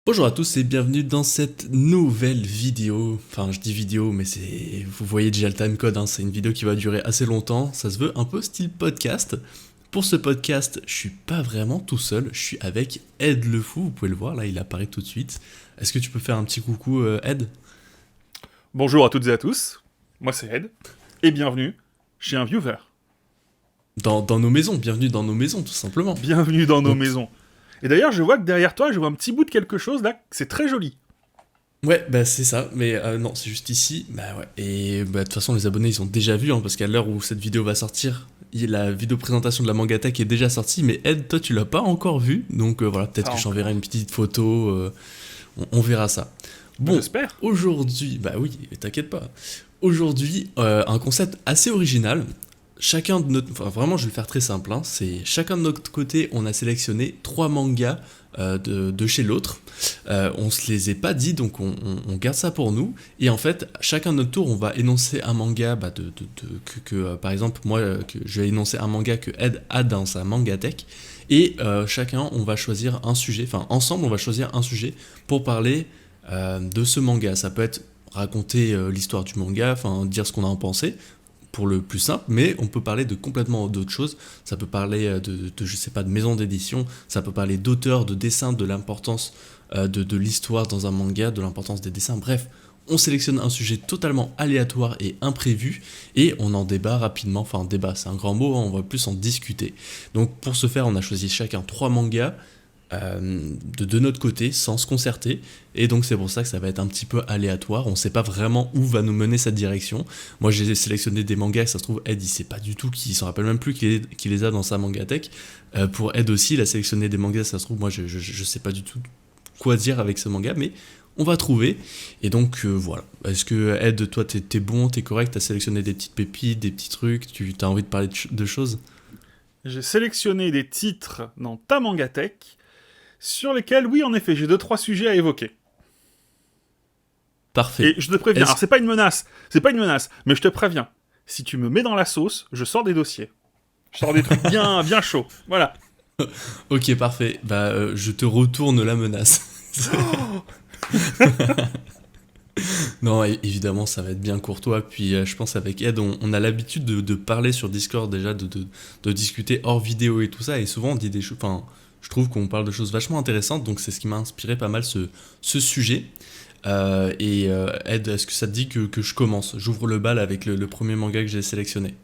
Bonjour à tous et bienvenue dans cette nouvelle vidéo. Enfin, je dis vidéo, mais vous voyez déjà le timecode, hein, c'est une vidéo qui va durer assez longtemps. Ça se veut un peu style podcast. Pour ce podcast, je suis pas vraiment tout seul. Je suis avec Ed le Fou. Vous pouvez le voir, là, il apparaît tout de suite. Est-ce que tu peux faire un petit coucou, Ed? Bonjour à toutes et à tous, moi c'est Ed, et bienvenue chez un viewer. Dans nos maisons, bienvenue dans nos maisons, tout simplement. Bienvenue dans nos Donc, maisons. Et d'ailleurs, je vois que derrière toi, je vois un petit bout de quelque chose là, c'est très joli. ouais, bah c'est ça, mais non, c'est juste ici. Bah ouais. Et bah, de toute façon, les abonnés, ils ont déjà vu, hein, parce qu'à l'heure où cette vidéo va sortir, la vidéo présentation de la Mangatech est déjà sortie, mais Ed, toi, tu l'as pas encore vue, donc voilà, peut-être Pas que j'enverrai encore. une petite photo, on verra ça. Bah, Bon, j'espère. aujourd'hui, bah oui, t'inquiète pas. Aujourd'hui, un concept assez original. Chacun de notre, enfin vraiment, je vais le faire très simple. Hein, c'est chacun de notre côté, on a sélectionné trois mangas de chez l'autre. On se les est pas dit, donc on garde ça pour nous. Et en fait, chacun de notre tour, on va énoncer un manga, bah, par exemple, moi, que je vais énoncer un manga que Ed a dans sa mangatech. Et chacun, on va choisir un sujet, enfin ensemble, on va choisir un sujet pour parler de ce manga. Ça peut être raconter l'histoire du manga, enfin dire ce qu'on a en pensé pour le plus simple, mais on peut parler de complètement d'autres choses. Ça peut parler je sais pas, de maison d'édition, ça peut parler d'auteur, de dessin, de l'importance de l'histoire dans un manga, de l'importance des dessins. Bref, on sélectionne un sujet totalement aléatoire et imprévu et on en débat rapidement. Enfin, débat, c'est un grand mot, hein, on va plus en discuter. Donc, pour ce faire, on a choisi chacun trois mangas de notre côté sans se concerter, et donc c'est pour ça que ça va être un petit peu aléatoire. On sait pas vraiment où va nous mener cette direction. Moi j'ai sélectionné des mangas, ça se trouve Ed il sait pas du tout, qu'il s'en rappelle même plus qu'il les a dans sa mangatech. Pour Ed aussi, il a sélectionné des mangas, ça se trouve moi je sais pas du tout quoi dire avec ce manga, mais on va trouver. Et donc voilà. Est-ce que Ed, toi t'es bon, t'es correct, t'as sélectionné des petites pépites, des petits trucs, tu as envie de parler de choses? J'ai sélectionné des titres dans ta mangatech, sur lesquels, oui, en effet, j'ai 2-3 sujets à évoquer. Parfait. Et je te préviens, Est-ce alors c'est pas une menace, mais je te préviens, si tu me mets dans la sauce, je sors des dossiers. Je sors des trucs bien, bien chauds. Voilà. Ok, parfait. Bah, je te retourne la menace. Non, évidemment, ça va être bien courtois. Puis, je pense avec Ed, on a l'habitude de parler sur Discord déjà, de discuter hors vidéo et tout ça. Et souvent, on dit des choses. Enfin, je trouve qu'on parle de choses vachement intéressantes. Donc, c'est ce qui m'a inspiré pas mal ce sujet. Ed, est-ce que ça te dit que je commence? J'ouvre le bal avec le premier manga que j'ai sélectionné.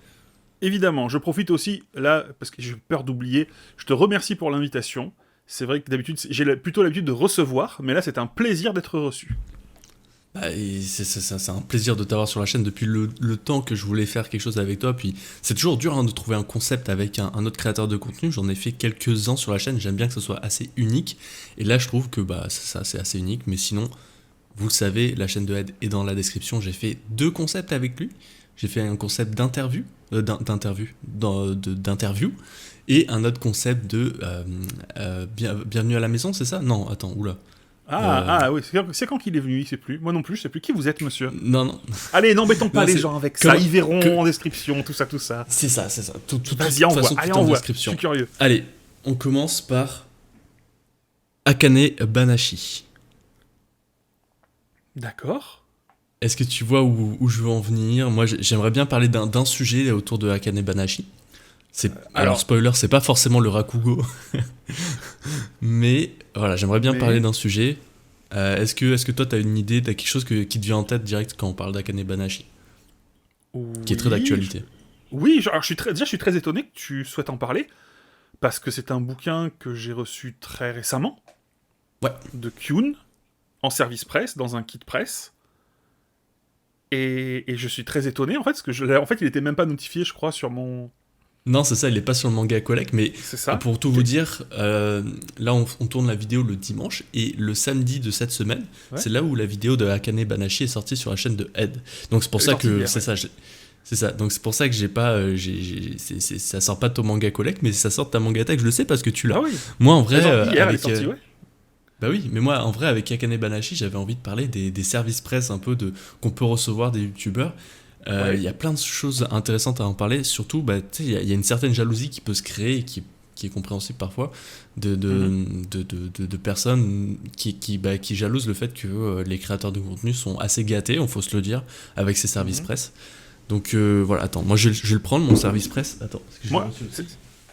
Évidemment, je profite aussi, là, parce que j'ai peur d'oublier, je te remercie pour l'invitation. C'est vrai que d'habitude, plutôt l'habitude de recevoir, mais là, c'est un plaisir d'être reçu. Bah, et c'est un plaisir de t'avoir sur la chaîne depuis le temps que je voulais faire quelque chose avec toi. Puis c'est toujours dur, hein, de trouver un concept avec un autre créateur de contenu. J'en ai fait quelques-uns sur la chaîne. J'aime bien que ce soit assez unique. Et là, je trouve que bah, c'est assez unique. Mais sinon, vous le savez, la chaîne de Ed est dans la description. J'ai fait deux concepts avec lui. J'ai fait un concept d'interview, d'interview, et un autre concept de bienvenue à la maison, c'est ça? Non, attends, oula. Oui, c'est quand qu'il est venu, il sait plus. Moi non plus, je sais plus. Qui vous êtes, monsieur? Non, non, Allez, n'embêtons pas non, les c'est gens avec ça. comment, Ils verront que- en description, tout ça, tout ça. c'est ça, c'est ça. De Vas-y, toute envoie. façon, Allez, tout est en envoie. Je description. suis curieux. Allez, on commence par Akane Banashi. D'accord. Est-ce que tu vois où je veux en venir? Moi, j'aimerais bien parler d'un sujet autour de Akane Banashi. Alors, Alors, spoiler, c'est pas forcément le Rakugo, mais voilà, j'aimerais bien parler mais... d'un sujet. Est-ce que toi, t'as une idée, t'as quelque chose qui te vient en tête direct quand on parle d'Akane Banashi, qui est très Oui, d'actualité? oui, alors déjà, je suis très étonné que tu souhaites en parler, parce que c'est un bouquin que j'ai reçu très récemment, Ouais. de Kyun, en service presse, dans un kit presse. Et je suis très étonné, en fait, parce que en fait, il était même pas notifié, je crois, sur mon... Non, c'est ça, il est pas sur le manga collect, mais C'est ça? pour tout vous dire, là on tourne la vidéo le dimanche, et le samedi de cette semaine, Ouais. c'est là où la vidéo de Akane Banashi est sortie sur la chaîne de Ed. Donc c'est pour Elle est ça sortie que hier, c'est ouais. ça. C'est ça, donc c'est pour ça que j'ai pas. Ça sort pas de ton manga collect, mais ça sort de ta manga tag, je le sais parce que tu l'as. Ah oui, Moi en elle est vrai, sortie hier, elle est sortie, ouais. bah oui, mais moi en vrai, avec Akane Banashi, j'avais envie de parler des services presse un peu qu'on peut recevoir des youtubeurs. Il Ouais. y a plein de choses intéressantes à en parler, surtout, bah, tu sais, il y a une certaine jalousie qui peut se créer et qui qui est compréhensible parfois, de personnes qui jalousent le fait que les créateurs de contenu sont assez gâtés, on faut se le dire, avec ces services presse. Donc voilà, attends, moi je vais le prendre, mon service presse. Attends, parce que Moi,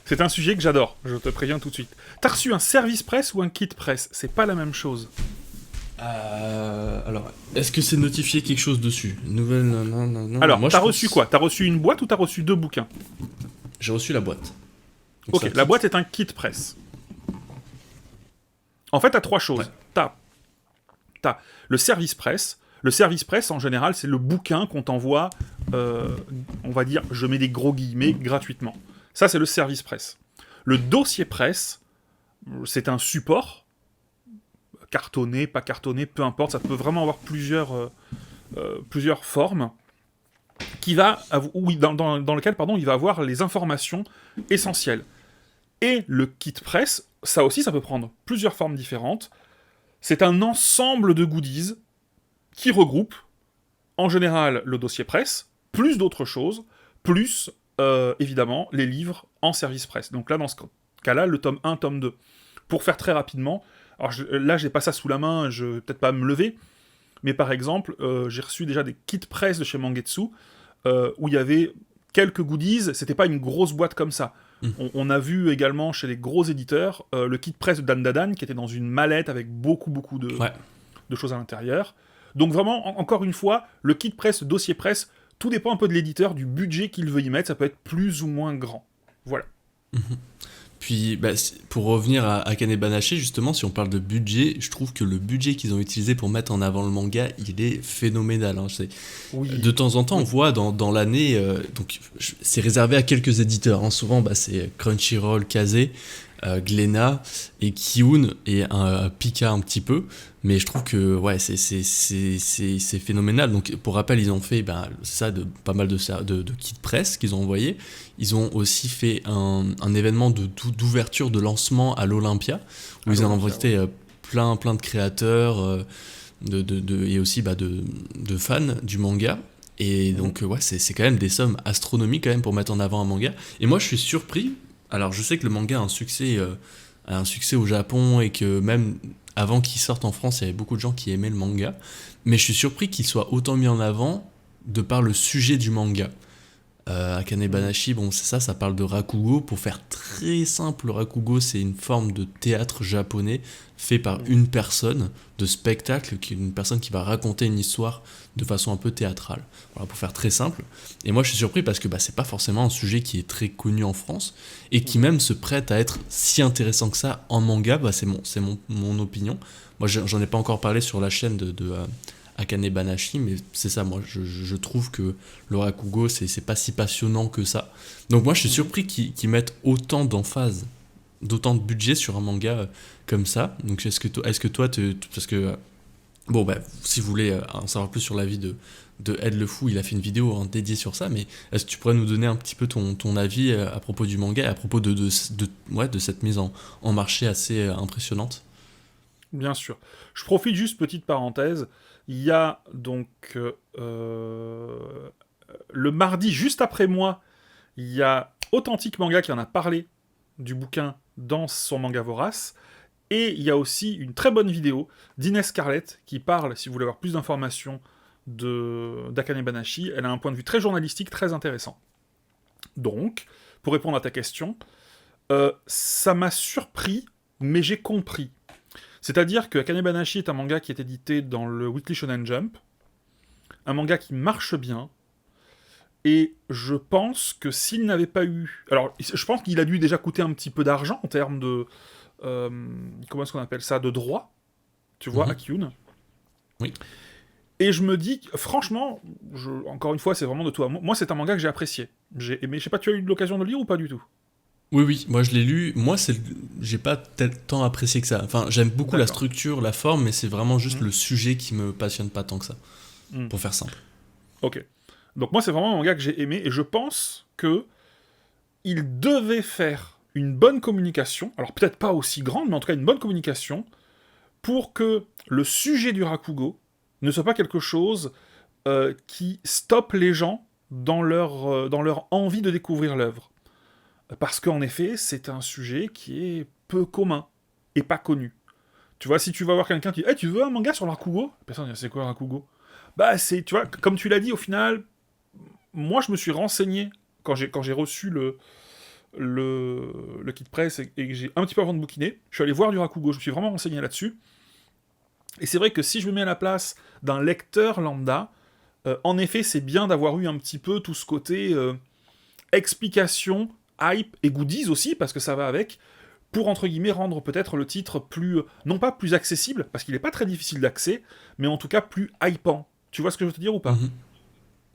c'est un sujet que j'adore, je te préviens tout de suite. T'as reçu un service presse ou un kit presse? C'est pas la même chose. Alors, est-ce que c'est notifié quelque chose dessus? Nouvelle. Non. Alors, moi, t'as reçu quoi? T'as reçu une boîte ou t'as reçu 2 bouquins? J'ai reçu la boîte. Donc, Ok, la boîte est un kit presse. En fait, t'as 3 choses. Ouais. T'as le service presse. Le service presse, en général, c'est le bouquin qu'on t'envoie, on va dire, je mets des gros guillemets, gratuitement. Ça, c'est le service presse. Le dossier presse, c'est un support, cartonné, pas cartonné, peu importe, ça peut vraiment avoir plusieurs formes, dans lequel il va avoir les informations essentielles. Et le kit presse, ça aussi, ça peut prendre plusieurs formes différentes. C'est un ensemble de goodies qui regroupe, en général, le dossier presse, plus d'autres choses, plus, évidemment, les livres en service presse. Donc là, dans ce cas-là, le tome 1, tome 2. Pour faire très rapidement, alors là, j'ai pas ça sous la main, je vais peut-être pas me lever, mais par exemple, j'ai reçu déjà des kits presse de chez Mangetsu, où il y avait quelques goodies, c'était pas une grosse boîte comme ça. On a vu également chez les gros éditeurs le kit presse de Dan Dadan, qui était dans une mallette avec beaucoup de choses à l'intérieur. Donc vraiment, encore une fois, le kit presse, le dossier presse, tout dépend un peu de l'éditeur, du budget qu'il veut y mettre, ça peut être plus ou moins grand. Voilà. Puis, pour revenir à Akane Banashi, justement, si on parle de budget, je trouve que le budget qu'ils ont utilisé pour mettre en avant le manga, il est phénoménal. Hein. Oui. De temps en temps, on voit dans l'année, donc c'est réservé à quelques éditeurs. Hein. Souvent, c'est Crunchyroll, Kazé, Glénat et Kiun et Pika un petit peu. Mais je trouve que ouais, c'est phénoménal. Donc pour rappel, ils ont fait pas mal de kits presse qu'ils ont envoyés. Ils ont aussi fait un événement d'ouverture de lancement à l'Olympia où ils ont invité plein de créateurs et aussi de fans du manga. Et donc ouais, c'est quand même des sommes astronomiques quand même pour mettre en avant un manga. Et moi je suis surpris. Alors je sais que le manga a un succès au Japon et que même avant qu'il sorte en France, il y avait beaucoup de gens qui aimaient le manga, mais je suis surpris qu'il soit autant mis en avant de par le sujet du manga. Akane Banashi, bon c'est ça parle de rakugo. Pour faire très simple, le rakugo c'est une forme de théâtre japonais fait par une personne, de spectacle, une personne qui va raconter une histoire de façon un peu théâtrale. Voilà, pour faire très simple. Et moi je suis surpris parce que c'est pas forcément un sujet qui est très connu en France et qui même se prête à être si intéressant que ça en manga. C'est mon opinion. Moi j'en ai pas encore parlé sur la chaîne de Akane Banashi, mais c'est ça, moi je trouve que le rakugo c'est pas si passionnant que ça. Donc moi je suis surpris qu'ils mettent autant d'emphase, d'autant de budget sur un manga comme ça. Donc est-ce que toi parce que si vous voulez en savoir plus sur la vie de Ed le Fou, il a fait une vidéo dédiée sur ça, mais est-ce que tu pourrais nous donner un petit peu ton avis à propos du manga et à propos de cette mise en marché assez impressionnante? Bien sûr. Je profite juste, petite parenthèse, il y a donc le mardi, juste après moi, il y a Authentique Manga qui en a parlé du bouquin dans son Manga Vorace. Et il y a aussi une très bonne vidéo d'Inès Scarlett qui parle, si vous voulez avoir plus d'informations, d'Akane Banashi. Elle a un point de vue très journalistique, très intéressant. Donc, pour répondre à ta question, ça m'a surpris, mais j'ai compris. C'est-à-dire que Akane Banashi est un manga qui est édité dans le Weekly Shonen Jump, un manga qui marche bien, et je pense que s'il n'avait pas eu... Alors, je pense qu'il a dû déjà coûter un petit peu d'argent en termes de... comment est-ce qu'on appelle ça, de droit, tu vois, à Kiun. Oui. Et je me dis, franchement, encore une fois, c'est vraiment de toi. Moi, c'est un manga que j'ai apprécié. J'ai aimé. Je sais pas, tu as eu l'occasion de le lire ou pas du tout? Oui, moi je l'ai lu. Moi, j'ai pas tant apprécié que ça. Enfin, j'aime beaucoup la structure, la forme, mais c'est vraiment juste le sujet qui me passionne pas tant que ça. Pour faire simple. Ok. Donc moi, c'est vraiment un manga que j'ai aimé, et je pense que il devait faire une bonne communication, alors peut-être pas aussi grande, mais en tout cas une bonne communication, pour que le sujet du rakugo ne soit pas quelque chose qui stoppe les gens dans leur envie de découvrir l'œuvre. parce qu'en effet, c'est un sujet qui est peu commun et pas connu. Tu vois, si tu vas voir quelqu'un qui dit hey, tu veux un manga sur le Rakugo? Personne ne dit c'est quoi un Rakugo? Bah, c'est, tu vois, comme tu l'as dit, au final, moi je me suis renseigné quand j'ai reçu le kit presse et que j'ai un petit peu avant de bouquiner, je suis allé voir du Rakugo, je me suis vraiment renseigné là-dessus. Et c'est vrai que si je me mets à la place d'un lecteur lambda, en effet, c'est bien d'avoir eu un petit peu tout ce côté explication, hype et goodies aussi, parce que ça va avec, pour entre guillemets rendre peut-être le titre plus, non pas plus accessible, parce qu'il n'est pas très difficile d'accès, mais en tout cas plus hypant. Tu vois ce que je veux te dire ou pas? Mhm.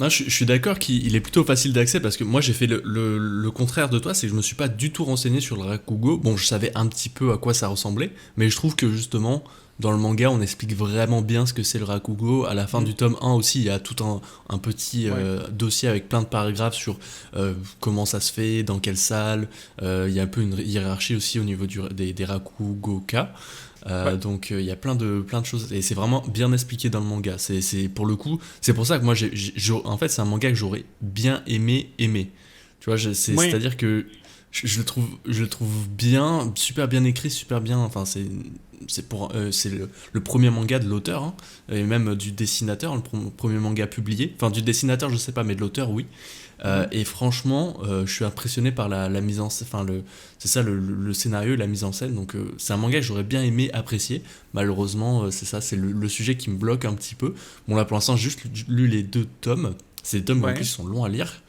Non, je suis d'accord qu'il est plutôt facile d'accès parce que moi j'ai fait le contraire de toi, c'est que je me suis pas du tout renseigné sur le Rakugo. Bon, je savais un petit peu à quoi ça ressemblait, mais je trouve que justement, dans le manga, on explique vraiment bien ce que c'est le Rakugo. À la fin Mm. du tome 1 aussi, il y a tout un petit Ouais. dossier avec plein de paragraphes sur comment ça se fait, dans quelle salle. Il y a un peu une hiérarchie aussi au niveau des Rakugoka. Ouais. Donc il y a plein de choses et c'est vraiment bien expliqué dans le manga. Pour le coup, c'est pour ça que moi en fait c'est un manga que j'aurais bien aimé. Tu vois, Oui. c'est-à-dire que je le trouve bien, super bien écrit, super bien. Enfin c'est le premier manga de l'auteur hein, et même du dessinateur, premier manga publié. Enfin du dessinateur je sais pas, mais de l'auteur oui. Mhm. Et franchement, je suis impressionné par la mise en scène, enfin c'est ça le scénario et la mise en scène. Donc c'est un manga que j'aurais bien aimé apprécier. Malheureusement, c'est ça, c'est le sujet qui me bloque un petit peu. Bon là pour l'instant, j'ai juste lu les 2 tomes. C'est des tomes en plus Ouais. qui sont longs à lire.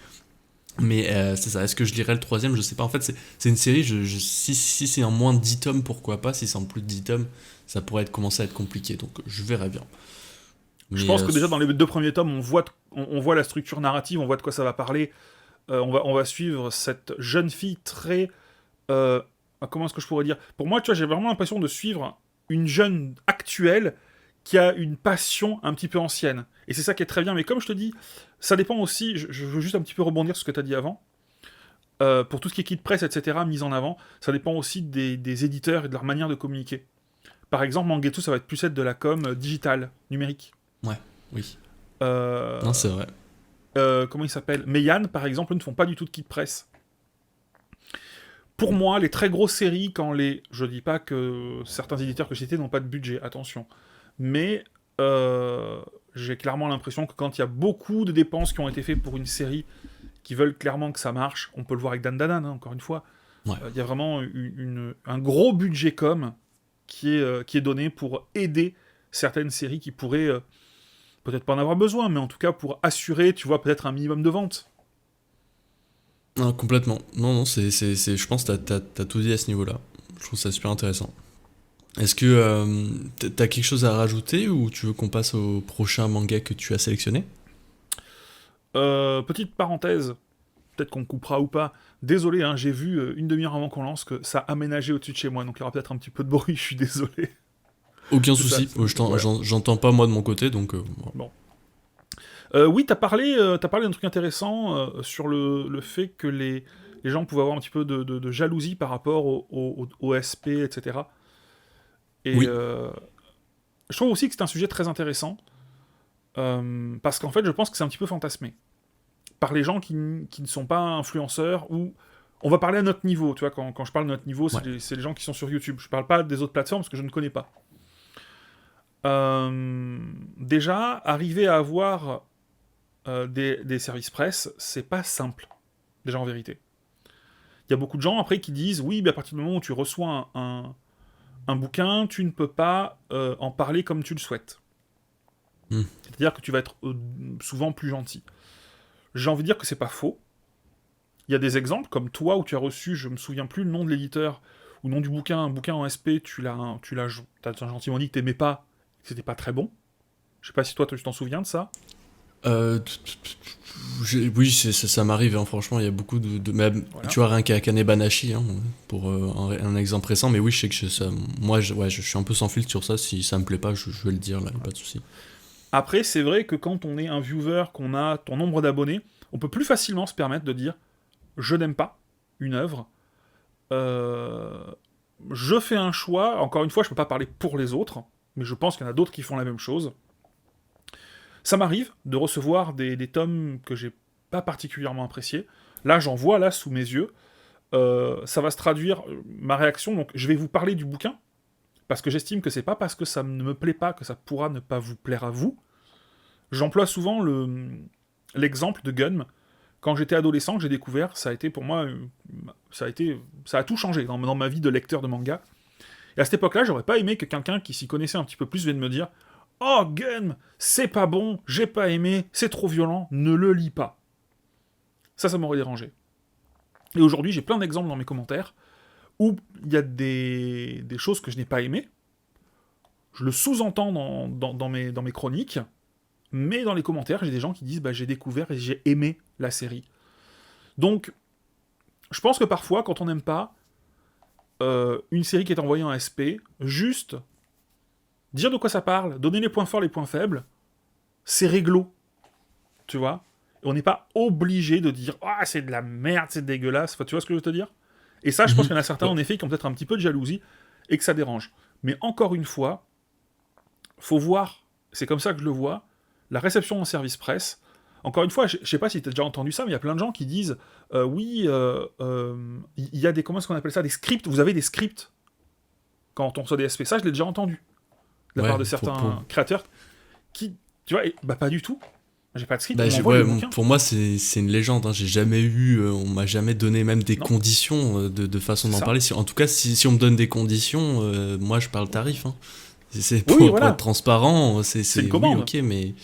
Mais c'est ça, est-ce que je lirai le troisième? Je sais pas. En fait, c'est une série, si c'est en moins de 10 tomes, pourquoi pas? Si c'est en plus de 10 tomes, ça pourrait commencer à être compliqué. Donc je verrai bien. Je Mais pense que déjà dans les deux premiers tomes, on voit la structure narrative, on voit de quoi ça va parler. On va suivre cette jeune fille très... euh, comment est-ce que je pourrais dire? Pour moi, tu vois, j'ai vraiment l'impression de suivre une jeune actuelle qui a une passion un petit peu ancienne. Et c'est ça qui est très bien. Mais comme je te dis, ça dépend aussi, je veux juste un petit peu rebondir sur ce que tu as dit avant. Pour tout ce qui est kit presse, etc., mise en avant, ça dépend aussi des éditeurs et de leur manière de communiquer. Par exemple, Mangetsu, ça va être plus être de la com digitale, numérique. ouais, oui. Euh, Non, c'est vrai. comment il s'appelle? Meian, par exemple, ne font pas du tout de kit presse. Pour moi, les très grosses séries, quand les... Je dis pas que certains éditeurs que j'ai cités n'ont pas de budget, attention. Mais euh, j'ai clairement l'impression que quand il y a beaucoup de dépenses qui ont été faites pour une série qui veulent clairement que ça marche, on peut le voir avec Dan Dan, hein, encore une fois, Ouais. il y a vraiment un gros budget com qui est donné pour aider certaines séries qui pourraient peut-être pas en avoir besoin, mais en tout cas pour assurer, tu vois, peut-être un minimum de vente. Non, complètement. Non, non, je pense que t'as tout dit à ce niveau-là. Je trouve ça super intéressant. Est-ce que t'as quelque chose à rajouter ou tu veux qu'on passe au prochain manga que tu as sélectionné? Petite parenthèse, peut-être qu'on coupera ou pas. Désolé, hein, j'ai vu une demi-heure avant qu'on lance que ça a aménagé au-dessus de chez moi, donc il y aura peut-être un petit peu de bruit, je suis désolé. Aucun C'est ça, souci. voilà. J'entends pas moi de mon côté, donc bon. Bon. Oui, t'as parlé d'un truc intéressant sur le fait que les gens pouvaient avoir un petit peu de jalousie par rapport au SP, etc. Et Oui. je trouve aussi que c'est un sujet très intéressant, parce qu'en fait, je pense que c'est un petit peu fantasmé par les gens qui ne sont pas influenceurs ou on va parler à notre niveau, tu vois, quand je parle de notre niveau, Ouais. c'est les gens qui sont sur YouTube. Je parle pas des autres plateformes parce que je ne connais pas. Déjà, arriver à avoir des services presse, c'est pas simple, déjà en vérité. Il y a beaucoup de gens après qui disent oui, mais à partir du moment où tu reçois un bouquin, tu ne peux pas en parler comme tu le souhaites. Hmm. C'est-à-dire que tu vas être souvent plus gentil. J'ai envie de dire que c'est pas faux. Il y a des exemples, comme toi, où tu as reçu, je me souviens plus le nom de l'éditeur, ou le nom du bouquin, un bouquin en SP, t'as gentiment dit que t'aimais pas, que c'était pas très bon. Je sais pas si toi, tu t'en souviens de ça. Euh, oui, ça m'arrive, hein, franchement, il y a beaucoup mais, Voilà. tu vois, rien qu'à Kanebanashi, hein, pour un exemple récent, mais oui, je sais que ça, moi, ouais, je suis un peu sans filtre sur ça, si ça me plaît pas, je vais le dire, là, y a pas de souci. Après, c'est vrai que quand on est un viewer, qu'on a ton nombre d'abonnés, on peut plus facilement se permettre de dire je n'aime pas une œuvre. Euh, je fais un choix. Encore une fois, je peux pas parler pour les autres, mais je pense qu'il y en a d'autres qui font la même chose. Ça m'arrive de recevoir des tomes que j'ai pas particulièrement appréciés. Là, j'en vois là sous mes yeux. ça va se traduire, ma réaction, donc je vais vous parler du bouquin, parce que j'estime que c'est pas parce que ça ne me plaît pas que ça pourra ne pas vous plaire à vous. J'emploie souvent l'exemple de Gunm. Quand j'étais adolescent, que j'ai découvert, ça a été pour moi, ça a tout changé dans ma vie de lecteur de manga. Et à cette époque-là, j'aurais pas aimé que quelqu'un qui s'y connaissait un petit peu plus vienne me dire « Oh, Gunm, c'est pas bon, j'ai pas aimé, c'est trop violent, ne le lis pas. » Ça m'aurait dérangé. Et aujourd'hui, j'ai plein d'exemples dans mes commentaires où il y a des choses que je n'ai pas aimées. Je le sous-entends dans mes chroniques, mais dans les commentaires, j'ai des gens qui disent bah, « J'ai découvert et j'ai aimé la série. » Donc, je pense que parfois, quand on n'aime pas une série qui est envoyée en SP, juste dire de quoi ça parle, donner les points forts, les points faibles, c'est réglo. Tu vois ? Et on n'est pas obligé de dire « Ah, c'est de la merde, c'est dégueulasse. » Enfin, tu vois ce que je veux te dire ? Et ça, je pense qu'il y en a certains, en effet, qui ont peut-être un petit peu de jalousie et que ça dérange. Mais encore une fois, faut voir, c'est comme ça que je le vois, la réception en service presse. Encore une fois, je sais pas si tu as déjà entendu ça, mais il y a plein de gens qui disent oui, il y a des, comment est-ce qu'on appelle ça, des scripts, vous avez des scripts quand on reçoit des SP. Ça, je l'ai déjà entendu de la part de certains créateurs qui, tu vois, bah pas du tout. J'ai pas de script, pour moi, c'est une légende. Hein. J'ai jamais eu, on m'a jamais donné même des conditions de façon d'en parler. En tout cas, si on me donne des conditions, moi je parle tarif. Hein. Pour être transparent, c'est une commande. Oui, ok, mais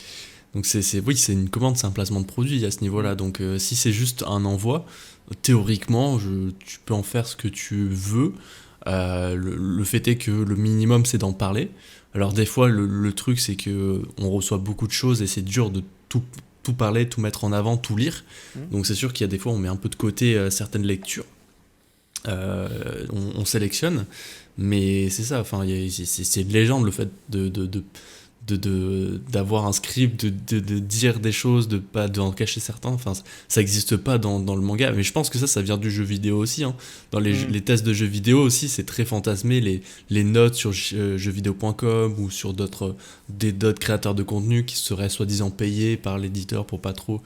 donc c'est une commande, c'est un placement de produit à ce niveau-là. Donc si c'est juste un envoi, théoriquement, tu peux en faire ce que tu veux. Le fait est que le minimum, c'est d'en parler. Alors des fois, le truc, c'est que on reçoit beaucoup de choses et c'est dur de tout parler, tout mettre en avant, tout lire. Donc c'est sûr qu'il y a des fois, on met un peu de côté certaines lectures. On sélectionne, mais c'est ça. Enfin, c'est une légende le fait d'avoir un script, de dire des choses, d'en cacher certains. Enfin, ça n'existe pas dans le manga, mais je pense que ça vient du jeu vidéo aussi. Hein. Dans les tests de jeux vidéo aussi, c'est très fantasmé, les notes sur jeuxvideo.com ou sur d'autres créateurs de contenu qui seraient soi-disant payés par l'éditeur pour pas trop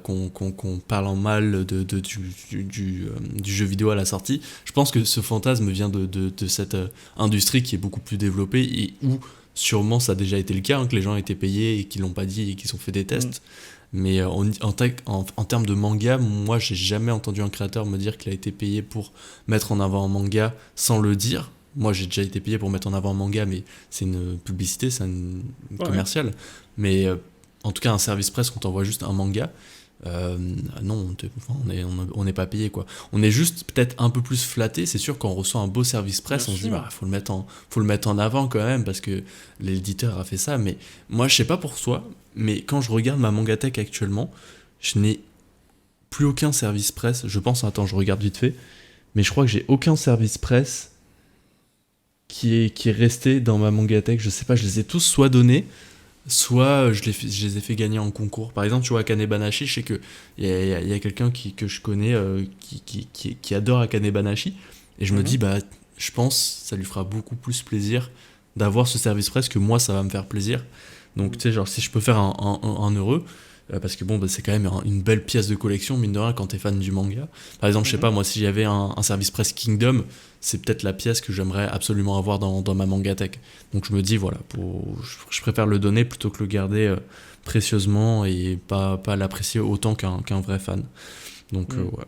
qu'on parle en mal du jeu vidéo à la sortie. Je pense que ce fantasme vient de cette industrie qui est beaucoup plus développée et où sûrement ça a déjà été le cas, hein, que les gens étaient payés et qu'ils l'ont pas dit et qu'ils ont fait des tests. Mais en termes de manga, moi j'ai jamais entendu un créateur me dire qu'il a été payé pour mettre en avant un manga sans le dire. Moi j'ai déjà été payé pour mettre en avant un manga, mais c'est une publicité, c'est une commerciale. Mais en tout cas un service presse quand on voit juste un manga, non, on n'est pas payé quoi. On est juste peut-être un peu plus flatté. C'est sûr quand on reçoit un beau service presse, on se dit faut le mettre en avant quand même parce que l'éditeur a fait ça. Mais moi je sais pas pour toi, mais quand je regarde ma Mangatech actuellement, je n'ai plus aucun service presse. Je pense, attends, je regarde vite fait, mais je crois que j'ai aucun service presse qui est resté dans ma Mangatech. Je sais pas, je les ai tous soit donnés, soit je les ai fait gagner en concours. Par exemple, tu vois, Akane Banashi, je sais qu'il y a quelqu'un que je connais qui adore Akane Banashi, et je me dis, bah, je pense ça lui fera beaucoup plus plaisir d'avoir ce service presse que moi, ça va me faire plaisir. Donc, tu sais, genre, si je peux faire un heureux, parce que bon, bah, c'est quand même une belle pièce de collection, mine de rien, quand t'es fan du manga. Par exemple, je sais pas, moi, si j'avais un service presse Kingdom, c'est peut-être la pièce que j'aimerais absolument avoir dans ma Mangatech. Donc je me dis, voilà, je préfère le donner plutôt que le garder précieusement et pas l'apprécier autant qu'un vrai fan. Donc, ouais.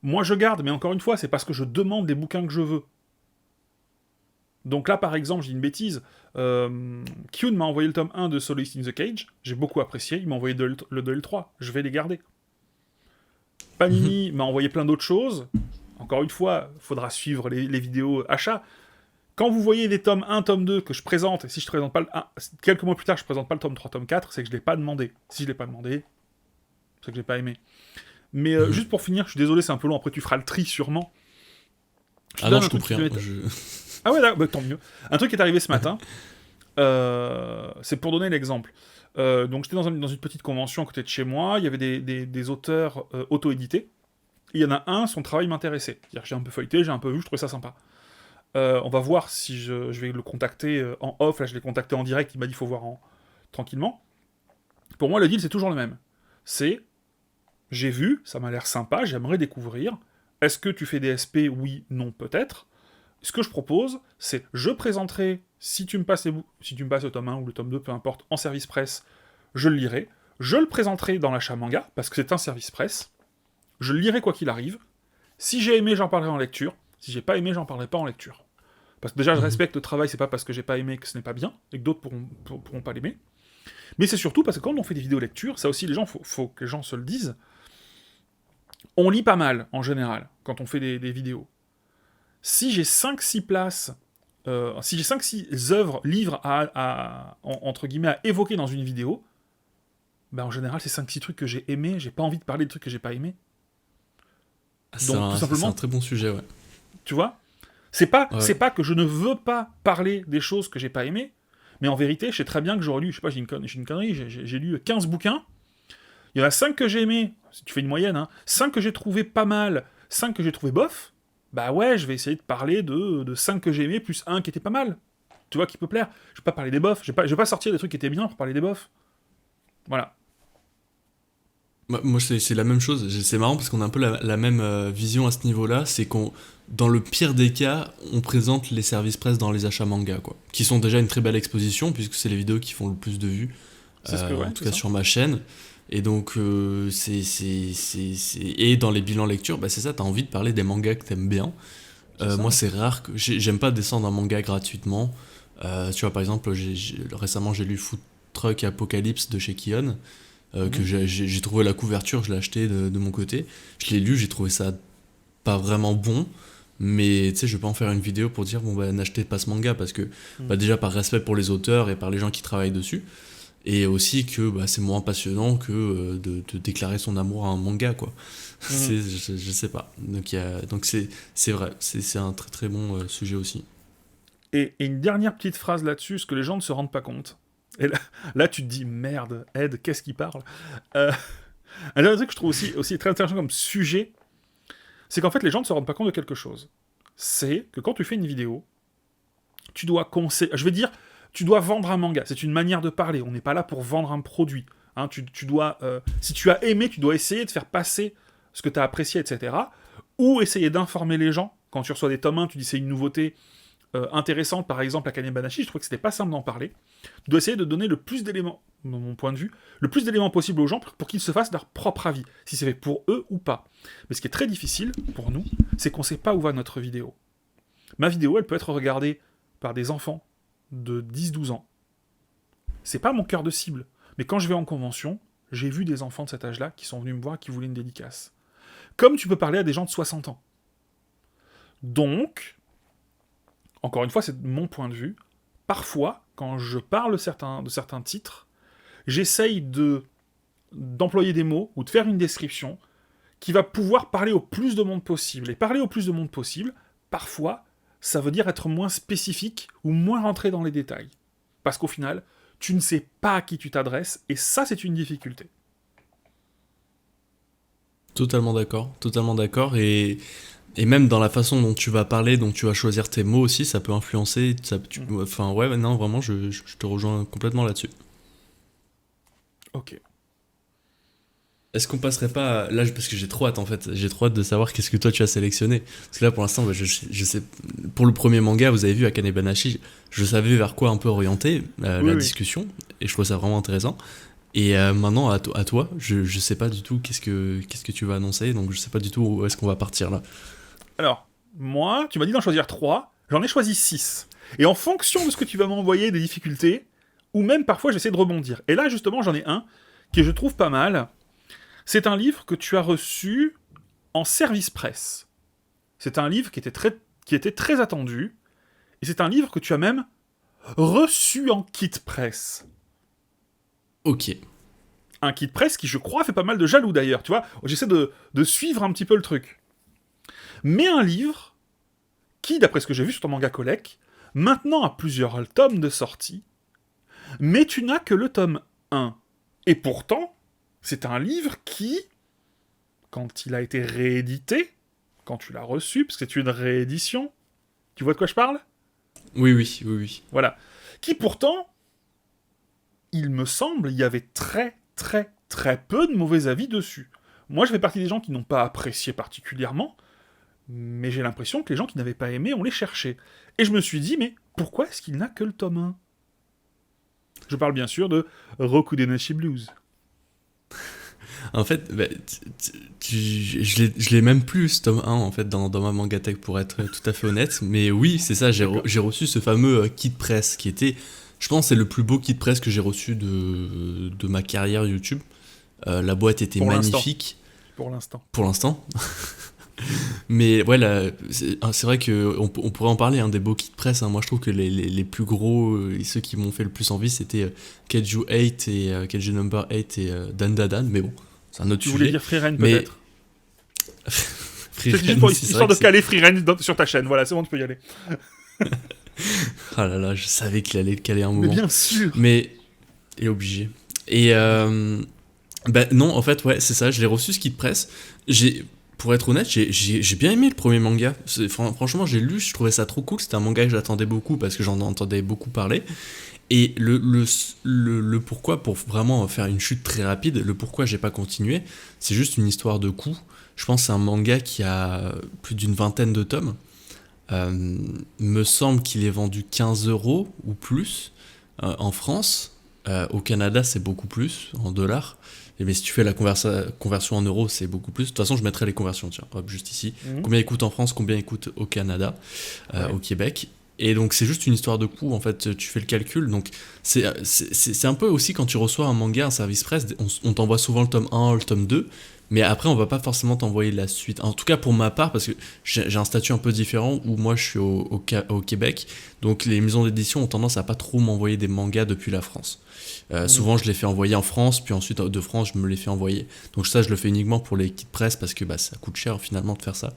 Moi, je garde, mais encore une fois, c'est parce que je demande les bouquins que je veux. Donc là, par exemple, je dis une bêtise, Kyun m'a envoyé le tome 1 de Soloist in the Cage, j'ai beaucoup apprécié, il m'a envoyé le 2 et le 3, je vais les garder. Panini m'a envoyé plein d'autres choses, encore une fois, il faudra suivre les vidéos achats. Quand vous voyez des tomes 1, tome 2 que je présente, et si je présente pas quelques mois plus tard, je présente pas le tome 3, tome 4, c'est que je l'ai pas demandé. Si je l'ai pas demandé, c'est que j'ai pas aimé. Mais juste pour finir, je suis désolé, c'est un peu long, après tu feras le tri sûrement. Ah non, je coupe rien. Ah ouais, bah, tant mieux. Un truc qui est arrivé ce matin, c'est pour donner l'exemple. Donc j'étais dans une petite convention à côté de chez moi, il y avait des auteurs auto-édités. Il y en a un, son travail m'intéressait. C'est-à-dire que j'ai un peu feuilleté, j'ai un peu vu, je trouvais ça sympa. On va voir si je vais le contacter en off. Là, je l'ai contacté en direct, il m'a dit qu'il faut voir tranquillement. Pour moi, le deal, c'est toujours le même. C'est, j'ai vu, ça m'a l'air sympa, j'aimerais découvrir. Est-ce que tu fais des SP? Oui, non, peut-être. Ce que je propose, c'est je présenterai, si tu me passes le tome 1 ou le tome 2, peu importe, en service presse, je le lirai. Je le présenterai dans l'achat manga, parce que c'est un service presse. Je le lirai quoi qu'il arrive. Si j'ai aimé, j'en parlerai en lecture. Si j'ai pas aimé, j'en parlerai pas en lecture. Parce que déjà, je respecte le travail, c'est pas parce que j'ai pas aimé que ce n'est pas bien, et que d'autres pourront pas l'aimer. Mais c'est surtout parce que quand on fait des vidéos lecture, ça aussi, les gens, faut que les gens se le disent, on lit pas mal, en général, quand on fait des vidéos. Si j'ai 5-6 places, si j'ai 5-6 œuvres, livres entre guillemets, à évoquer dans une vidéo, ben en général, c'est 5-6 trucs que j'ai aimés, j'ai pas envie de parler de trucs que j'ai pas aimés. Donc, tout simplement... C'est un très bon sujet, ouais. Tu vois, c'est pas que je ne veux pas parler des choses que j'ai pas aimées, mais en vérité, je sais très bien que j'aurais lu, je sais pas, j'ai une connerie, j'ai lu 15 bouquins, il y en a 5 que j'ai aimés, si tu fais une moyenne, hein, 5 que j'ai trouvé pas mal, 5 que j'ai trouvé bof, bah ouais, je vais essayer de parler de 5 que j'ai aimés, plus 1 qui était pas mal. Tu vois, qui peut plaire. Je vais pas parler des bofs, je vais pas sortir des trucs qui étaient bien pour parler des bofs. Voilà. Moi, c'est la même chose. C'est marrant parce qu'on a un peu la même vision à ce niveau-là. C'est dans le pire des cas, on présente les services presse dans les achats manga, quoi. Qui sont déjà une très belle exposition, puisque c'est les vidéos qui font le plus de vues. En tout cas sur ma chaîne. Et donc, et dans les bilans lecture, bah c'est ça, t'as envie de parler des mangas que t'aimes bien. Moi, c'est rare que. J'aime pas descendre un manga gratuitement. Tu vois, par exemple, récemment, j'ai lu Food Truck Apocalypse de chez Kion. Que j'ai trouvé la couverture, je l'ai acheté de mon côté. Je l'ai lu, j'ai trouvé ça pas vraiment bon. Mais tu sais, je vais pas en faire une vidéo pour dire, bon, bah, n'achetez pas ce manga. Parce que, bah, déjà, par respect pour les auteurs et par les gens qui travaillent dessus. Et aussi que bah, c'est moins passionnant que de déclarer son amour à un manga, quoi. Je sais pas. Donc c'est vrai, c'est un très très bon sujet aussi. Et une dernière petite phrase là-dessus, ce que les gens ne se rendent pas compte. Et là tu te dis, merde, Ed, qu'est-ce qu'il parle Un dernier truc que je trouve aussi très intéressant comme sujet, c'est qu'en fait les gens ne se rendent pas compte de quelque chose. C'est que quand tu fais une vidéo, tu dois tu dois vendre un manga. C'est une manière de parler. On n'est pas là pour vendre un produit. Hein, tu dois, si tu as aimé, tu dois essayer de faire passer ce que tu as apprécié, etc. Ou essayer d'informer les gens. Quand tu reçois des tomes 1, tu dis c'est une nouveauté intéressante, par exemple, Akane Banashi, je trouvais que c'était pas simple d'en parler. Tu dois essayer de donner le plus d'éléments, de mon point de vue, le plus d'éléments possible aux gens pour qu'ils se fassent leur propre avis, si c'est fait pour eux ou pas. Mais ce qui est très difficile pour nous, c'est qu'on sait pas où va notre vidéo. Ma vidéo, elle peut être regardée par des enfants de 10-12 ans. C'est pas mon cœur de cible. Mais quand je vais en convention, j'ai vu des enfants de cet âge-là qui sont venus me voir et qui voulaient une dédicace. Comme tu peux parler à des gens de 60 ans. Donc, encore une fois, c'est mon point de vue, parfois, quand je parle de certains titres, j'essaye d'employer des mots ou de faire une description qui va pouvoir parler au plus de monde possible. Et parler au plus de monde possible, parfois, ça veut dire être moins spécifique ou moins rentrer dans les détails. Parce qu'au final, tu ne sais pas à qui tu t'adresses, et ça, c'est une difficulté. Totalement d'accord, et même dans la façon dont tu vas parler, dont tu vas choisir tes mots aussi, ça peut influencer, enfin ouais, non, vraiment, je te rejoins complètement là-dessus. Ok. Est-ce qu'on passerait pas là, parce que j'ai trop hâte en fait, j'ai trop hâte de savoir qu'est-ce que toi tu as sélectionné. Parce que là pour l'instant, bah, je sais, pour le premier manga, vous avez vu Akane Banashi, je savais vers quoi un peu orienter la discussion, et je trouve ça vraiment intéressant. Et maintenant à toi, je sais pas du tout qu'est-ce que tu vas annoncer, donc je sais pas du tout où est-ce qu'on va partir là. Alors, moi, tu m'as dit d'en choisir 3, j'en ai choisi 6. Et en fonction de ce que tu vas m'envoyer, des difficultés, ou même parfois j'essaie de rebondir. Et là justement j'en ai un qui je trouve pas mal. C'est un livre que tu as reçu en service presse. C'est un livre qui était très attendu, et c'est un livre que tu as même reçu en kit presse. Ok. Un kit presse qui, je crois, fait pas mal de jaloux d'ailleurs, tu vois. J'essaie de suivre un petit peu le truc. Mais un livre qui, d'après ce que j'ai vu sur ton manga collect, maintenant a plusieurs tomes de sortie, mais tu n'as que le tome 1. Et pourtant, c'est un livre qui, quand il a été réédité, quand tu l'as reçu, parce que c'est une réédition, tu vois de quoi je parle ? Oui. Voilà. Qui pourtant, il me semble, il y avait très peu de mauvais avis dessus. Moi, je fais partie des gens qui n'ont pas apprécié particulièrement, mais j'ai l'impression que les gens qui n'avaient pas aimé, on les cherchait. Et je me suis dit, mais pourquoi est-ce qu'il n'a que le tome 1? Je parle bien sûr de Rokudenashi Blues. En fait, bah, je l'ai même plus, ce tome 1, en fait, dans ma mangatech, pour être tout à fait honnête. Mais oui, c'est ça, j'ai reçu ce fameux kit presse, qui était, je pense, c'est le plus beau kit presse que j'ai reçu de ma carrière YouTube. La boîte était Pour l'instant. magnifique, Pour l'instant. pour l'instant. Mais ouais, là, c'est vrai qu'on on pourrait en parler, hein, des beaux kits presse. Hein. Moi, je trouve que les plus gros et ceux qui m'ont fait le plus envie, c'était Keiju 8 et Keiju Number 8 et Dan Dadan. Mais bon, c'est un autre Tu voulais sujet. dire Freeren Mais peut-être? Free C'est juste Ren, pour c'est histoire vrai de que c'est... caler Freeren sur ta chaîne. Voilà, c'est bon, tu peux y aller. Ah là là, je savais qu'il allait le caler un Mais moment. bien sûr. Mais il est obligé. Et bah non, en fait, ouais, c'est ça. Je l'ai reçu ce kit presse. Pour être honnête, j'ai bien aimé le premier manga. Franchement, j'ai lu, je trouvais ça trop cool. C'était un manga que j'attendais beaucoup parce que j'en entendais beaucoup parler. Et le pourquoi, pour vraiment faire une chute très rapide, le pourquoi j'ai pas continué, c'est juste une histoire de coût. Je pense que c'est un manga qui a plus d'une vingtaine de tomes. Me semble qu'il est vendu 15 euros ou plus en France. Au Canada, c'est beaucoup plus en dollars. Mais si tu fais la conversion en euros, c'est beaucoup plus. De toute façon, je mettrai les conversions, tiens, hop, juste ici. Combien il coûte en France, combien il coûte au Canada, au Québec. Et donc, c'est juste une histoire de coût, en fait, tu fais le calcul. Donc, c'est un peu aussi quand tu reçois un manga, un service presse, on t'envoie souvent le tome 1, le tome 2, mais après, on va pas forcément t'envoyer la suite. En tout cas, pour ma part, parce que j'ai un statut un peu différent où moi, je suis au Québec. Donc, les maisons d'édition ont tendance à pas trop m'envoyer des mangas depuis la France. Souvent, je les fais envoyer en France, puis ensuite, de France, je me les fais envoyer. Donc, ça, je le fais uniquement pour les kits presse parce que bah, ça coûte cher finalement de faire ça.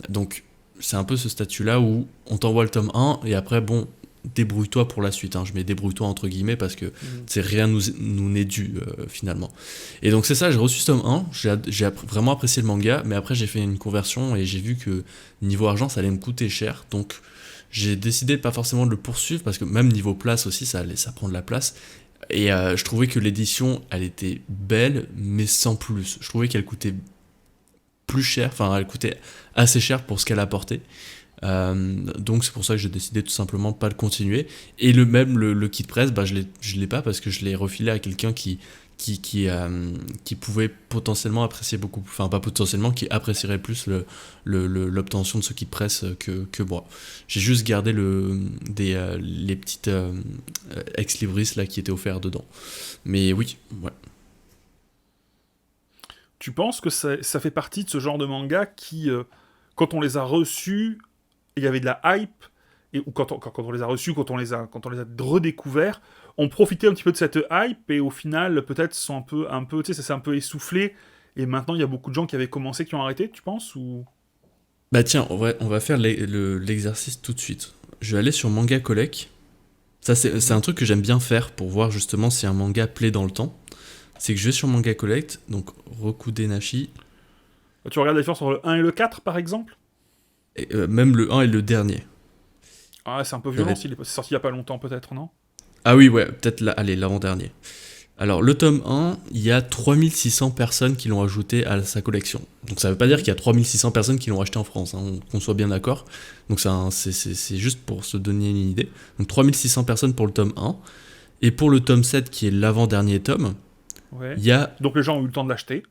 Donc, c'est un peu ce statut-là où on t'envoie le tome 1 et après, bon, débrouille-toi pour la suite. Hein. Je mets débrouille-toi entre guillemets parce que c'est rien nous n'est dû finalement. Et donc, c'est ça, j'ai reçu ce tome 1, j'ai vraiment apprécié le manga, mais après, j'ai fait une conversion et j'ai vu que niveau argent, ça allait me coûter cher. Donc, j'ai décidé de pas forcément de le poursuivre parce que même niveau place aussi, ça prend de la place. Et je trouvais que l'édition, elle était belle, mais sans plus. Je trouvais qu'elle coûtait plus cher, enfin elle coûtait assez cher pour ce qu'elle apportait. Donc c'est pour ça que j'ai décidé tout simplement de pas le continuer. Et le kit presse, bah, je l'ai pas parce que je l'ai refilé à quelqu'un qui pouvait potentiellement apprécier beaucoup, enfin pas potentiellement, qui apprécierait plus l'obtention de ce kit presse que moi. J'ai juste gardé les petites ex-libris là qui étaient offerts dedans. Mais oui, ouais. Tu penses que ça fait partie de ce genre de manga qui, quand on les a reçus, il y avait de la hype, ou quand on les a reçus, quand on les a redécouverts, on profitait un petit peu de cette hype, et au final, peut-être, sont un peu, tu sais, ça s'est un peu essoufflé, et maintenant, il y a beaucoup de gens qui avaient commencé, qui ont arrêté, tu penses, ou... Bah tiens, on va faire l'exercice tout de suite. Je vais aller sur Manga Collect. Ça, c'est un truc que j'aime bien faire pour voir justement si un manga plaît dans le temps. C'est que je vais sur Manga Collect, donc Rokudenashi. Tu regardes la différence entre le 1 et le 4, par exemple? Et, même le 1 et le dernier. Ah, c'est un peu violent, c'est sorti il y a pas longtemps, peut-être, non? Ah oui, ouais, peut-être allez, l'avant-dernier. Alors, le tome 1, il y a 3600 personnes qui l'ont ajouté à sa collection. Donc ça veut pas dire qu'il y a 3600 personnes qui l'ont acheté en France, hein, qu'on soit bien d'accord. Donc c'est juste pour se donner une idée. Donc 3600 personnes pour le tome 1. Et pour le tome 7, qui est l'avant-dernier tome, Ouais. il y a... Donc les gens ont eu le temps de l'acheter.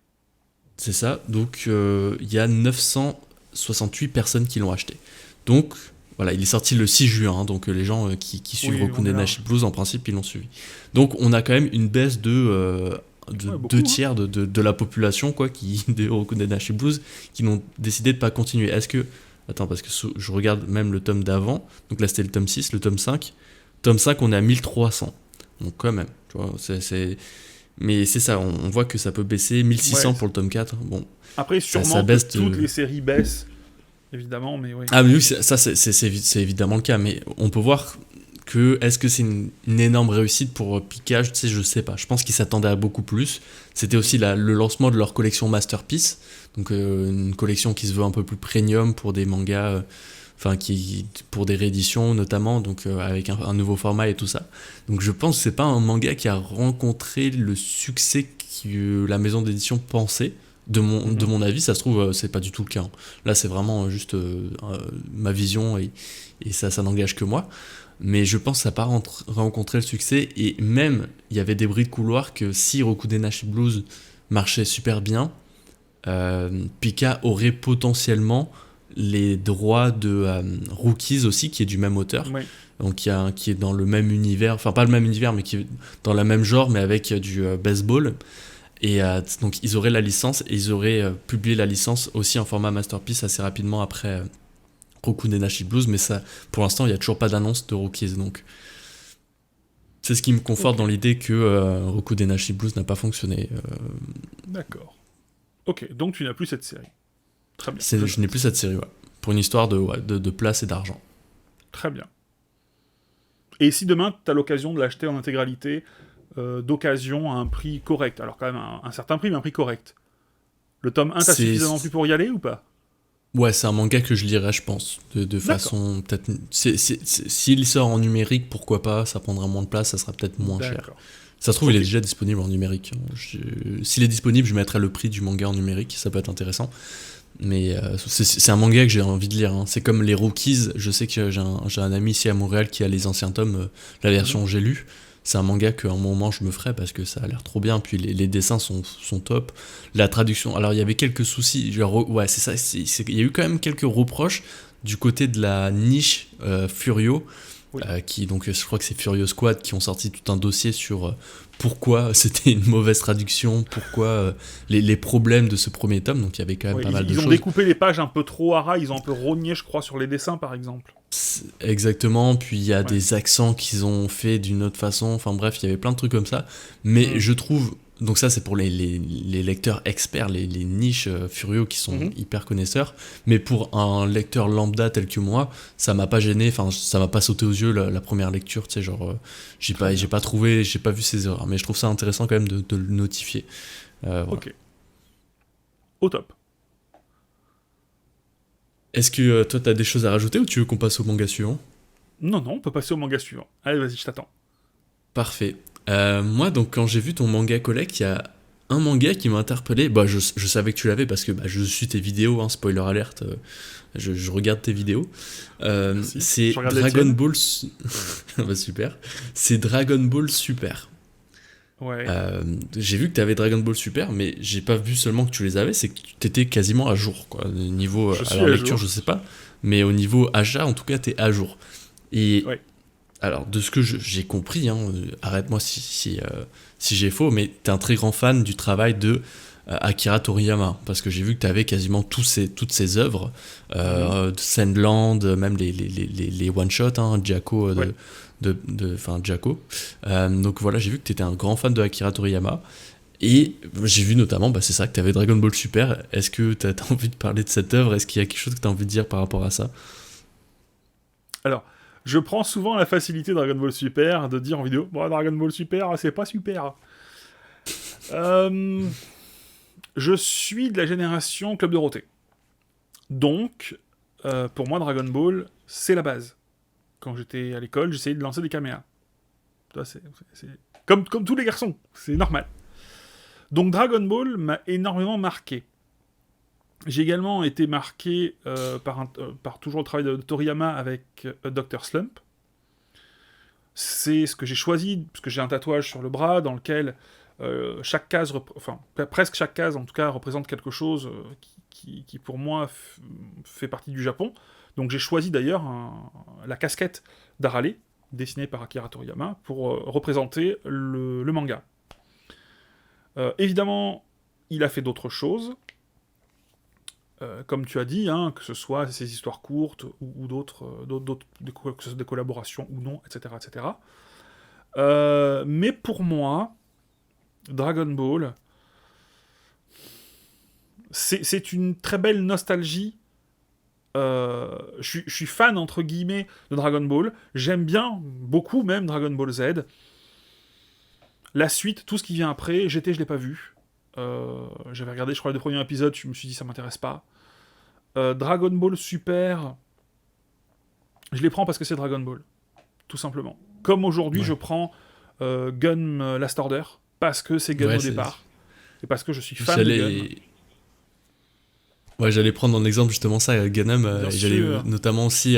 C'est ça, donc il y a 968 personnes qui l'ont acheté. Donc... Voilà, il est sorti le 6 juin, hein, donc les gens qui suivent Rokudenashi Blues, en principe, ils l'ont suivi. Donc on a quand même une baisse de beaucoup, 2 tiers de la population quoi, de Rokudenashi Blues qui n'ont décidé de ne pas continuer. Est-ce que... Attends, parce que je regarde même le tome d'avant, donc là c'était le tome 6, le tome 5. Tome 5, on est à 1300. Donc quand même, tu vois, mais c'est ça, on voit que ça peut baisser, 1600 pour le tome 4. Bon, après, sûrement ça baisse toutes les séries baissent. Évidemment, mais oui. Ah mais oui, ça c'est évidemment le cas, mais on peut voir que est-ce que c'est une énorme réussite pour Pika, tu sais, je sais pas. Je pense qu'ils s'attendaient à beaucoup plus. C'était aussi le lancement de leur collection Masterpiece, donc une collection qui se veut un peu plus premium pour des mangas, pour des rééditions notamment, donc avec un nouveau format et tout ça. Donc je pense que c'est pas un manga qui a rencontré le succès que la maison d'édition pensait. De mon avis, ça se trouve, c'est pas du tout le cas. Hein. Là, c'est vraiment juste ma vision et ça n'engage que moi. Mais je pense que ça n'a pas rencontré le succès. Et même, il y avait des bruits de couloir que si Rokudenashi Blues marchait super bien, Pika aurait potentiellement les droits de Rookies aussi, qui est du même auteur. Oui. Donc qui est dans le même univers, enfin pas le même univers, mais qui est dans le même genre, mais avec du baseball. Et donc ils auraient la licence et ils auraient publié la licence aussi en format Masterpiece assez rapidement après Rokudenashi Blues, mais ça, pour l'instant, il n'y a toujours pas d'annonce de Rookies. Donc c'est ce qui me conforte dans l'idée que Rokudenashi Blues n'a pas fonctionné. D'accord. Ok, donc tu n'as plus cette série. Très bien. Je n'ai plus cette série, ouais. Pour une histoire de place et d'argent. Très bien. Et si demain, tu as l'occasion de l'acheter en intégralité, d'occasion à un prix correct, alors quand même un certain prix, mais un prix correct, le tome 1, t'as suffisamment plu pour y aller ou pas? Ouais, c'est un manga que je lirais, je pense, de façon peut-être... S'il sort en numérique, pourquoi pas, ça prendra moins de place, ça sera peut-être moins cher. Ça se trouve, il est déjà disponible en numérique. S'il est disponible, je mettrai le prix du manga en numérique, ça peut être intéressant. Mais c'est un manga que j'ai envie de lire. Hein. C'est comme les Rookies, je sais que j'ai un ami ici à Montréal qui a les anciens tomes, la version que j'ai lue. C'est un manga qu'à un moment je me ferai parce que ça a l'air trop bien, puis les dessins sont top. La traduction, alors il y avait quelques soucis, ouais c'est ça, il y a eu quand même quelques reproches du côté de la niche Furio, qui donc je crois que c'est Furio Squad qui ont sorti tout un dossier sur pourquoi c'était une mauvaise traduction, pourquoi les problèmes de ce premier tome, donc il y avait quand même pas mal de choses. Ils ont découpé les pages un peu trop à ras, ils ont un peu rogné je crois sur les dessins par exemple. Exactement, puis il y a des accents qu'ils ont fait d'une autre façon, enfin bref, il y avait plein de trucs comme ça, mais je trouve, donc ça c'est pour les lecteurs experts, les niches Furio qui sont hyper connaisseurs, mais pour un lecteur lambda tel que moi, ça m'a pas gêné, enfin ça m'a pas sauté aux yeux la première lecture, tu sais, genre j'ai pas vu ces erreurs, mais je trouve ça intéressant quand même de le notifier. Voilà. Ok. Au top. Est-ce que toi t'as des choses à rajouter ou tu veux qu'on passe au manga suivant? Non, on peut passer au manga suivant. Allez, vas-y, je t'attends. Parfait. Moi, donc, quand j'ai vu ton manga collect, il y a un manga qui m'a interpellé. Bah, je savais que tu l'avais parce que je suis tes vidéos, hein, spoiler alert. Je regarde tes vidéos. C'est Dragon Ball. Bah, super. C'est Dragon Ball Super. Ouais. J'ai vu que tu avais Dragon Ball Super, mais j'ai pas vu seulement que tu les avais, c'est que tu étais quasiment à jour. Quoi. Niveau à la lecture, je sais pas, mais au niveau achat, en tout cas, tu es à jour. Et alors, de ce que j'ai compris, hein, arrête-moi si j'ai faux, mais tu es un très grand fan du travail de Akira Toriyama, parce que j'ai vu que tu avais quasiment toutes ses œuvres, Sandland, même les one-shots, hein, Jacko Jacko. Donc voilà, j'ai vu que tu étais un grand fan de Akira Toriyama. Et j'ai vu notamment, c'est ça, que tu avais Dragon Ball Super. Est-ce que tu as envie de parler de cette œuvre? Est-ce qu'il y a quelque chose que tu as envie de dire par rapport à ça? Alors, je prends souvent la facilité Dragon Ball Super de dire en vidéo Dragon Ball Super, c'est pas super. Je suis de la génération Club Dorothée. Donc, pour moi, Dragon Ball, c'est la base. Quand j'étais à l'école, j'essayais de lancer des caméras. C'est comme tous les garçons, c'est normal. Donc Dragon Ball m'a énormément marqué. J'ai également été marqué par toujours le travail de Toriyama avec Dr. Slump. C'est ce que j'ai choisi, parce que j'ai un tatouage sur le bras dans lequel chaque case, presque chaque case en tout cas, représente quelque chose qui pour moi fait partie du Japon. Donc j'ai choisi d'ailleurs la casquette d'Arale, dessinée par Akira Toriyama, pour représenter le manga. Évidemment, il a fait d'autres choses, comme tu as dit, hein, que ce soit ces histoires courtes ou d'autres, que ce soit des collaborations ou non, etc. etc. Mais pour moi, Dragon Ball, c'est une très belle nostalgie. Je suis fan, entre guillemets, de Dragon Ball. J'aime bien, beaucoup même, Dragon Ball Z. La suite, tout ce qui vient après, je l'ai pas vu. J'avais regardé, je crois, les 2 premiers épisodes, je me suis dit, ça m'intéresse pas. Dragon Ball Super, je les prends parce que c'est Dragon Ball. Tout simplement. Comme aujourd'hui, je prends Gun Last Order, parce que c'est Gun au départ. et parce que je suis fan de Gun. Ouais, j'allais prendre en exemple justement ça, Gunnum, Bien et j'allais sûr. notamment aussi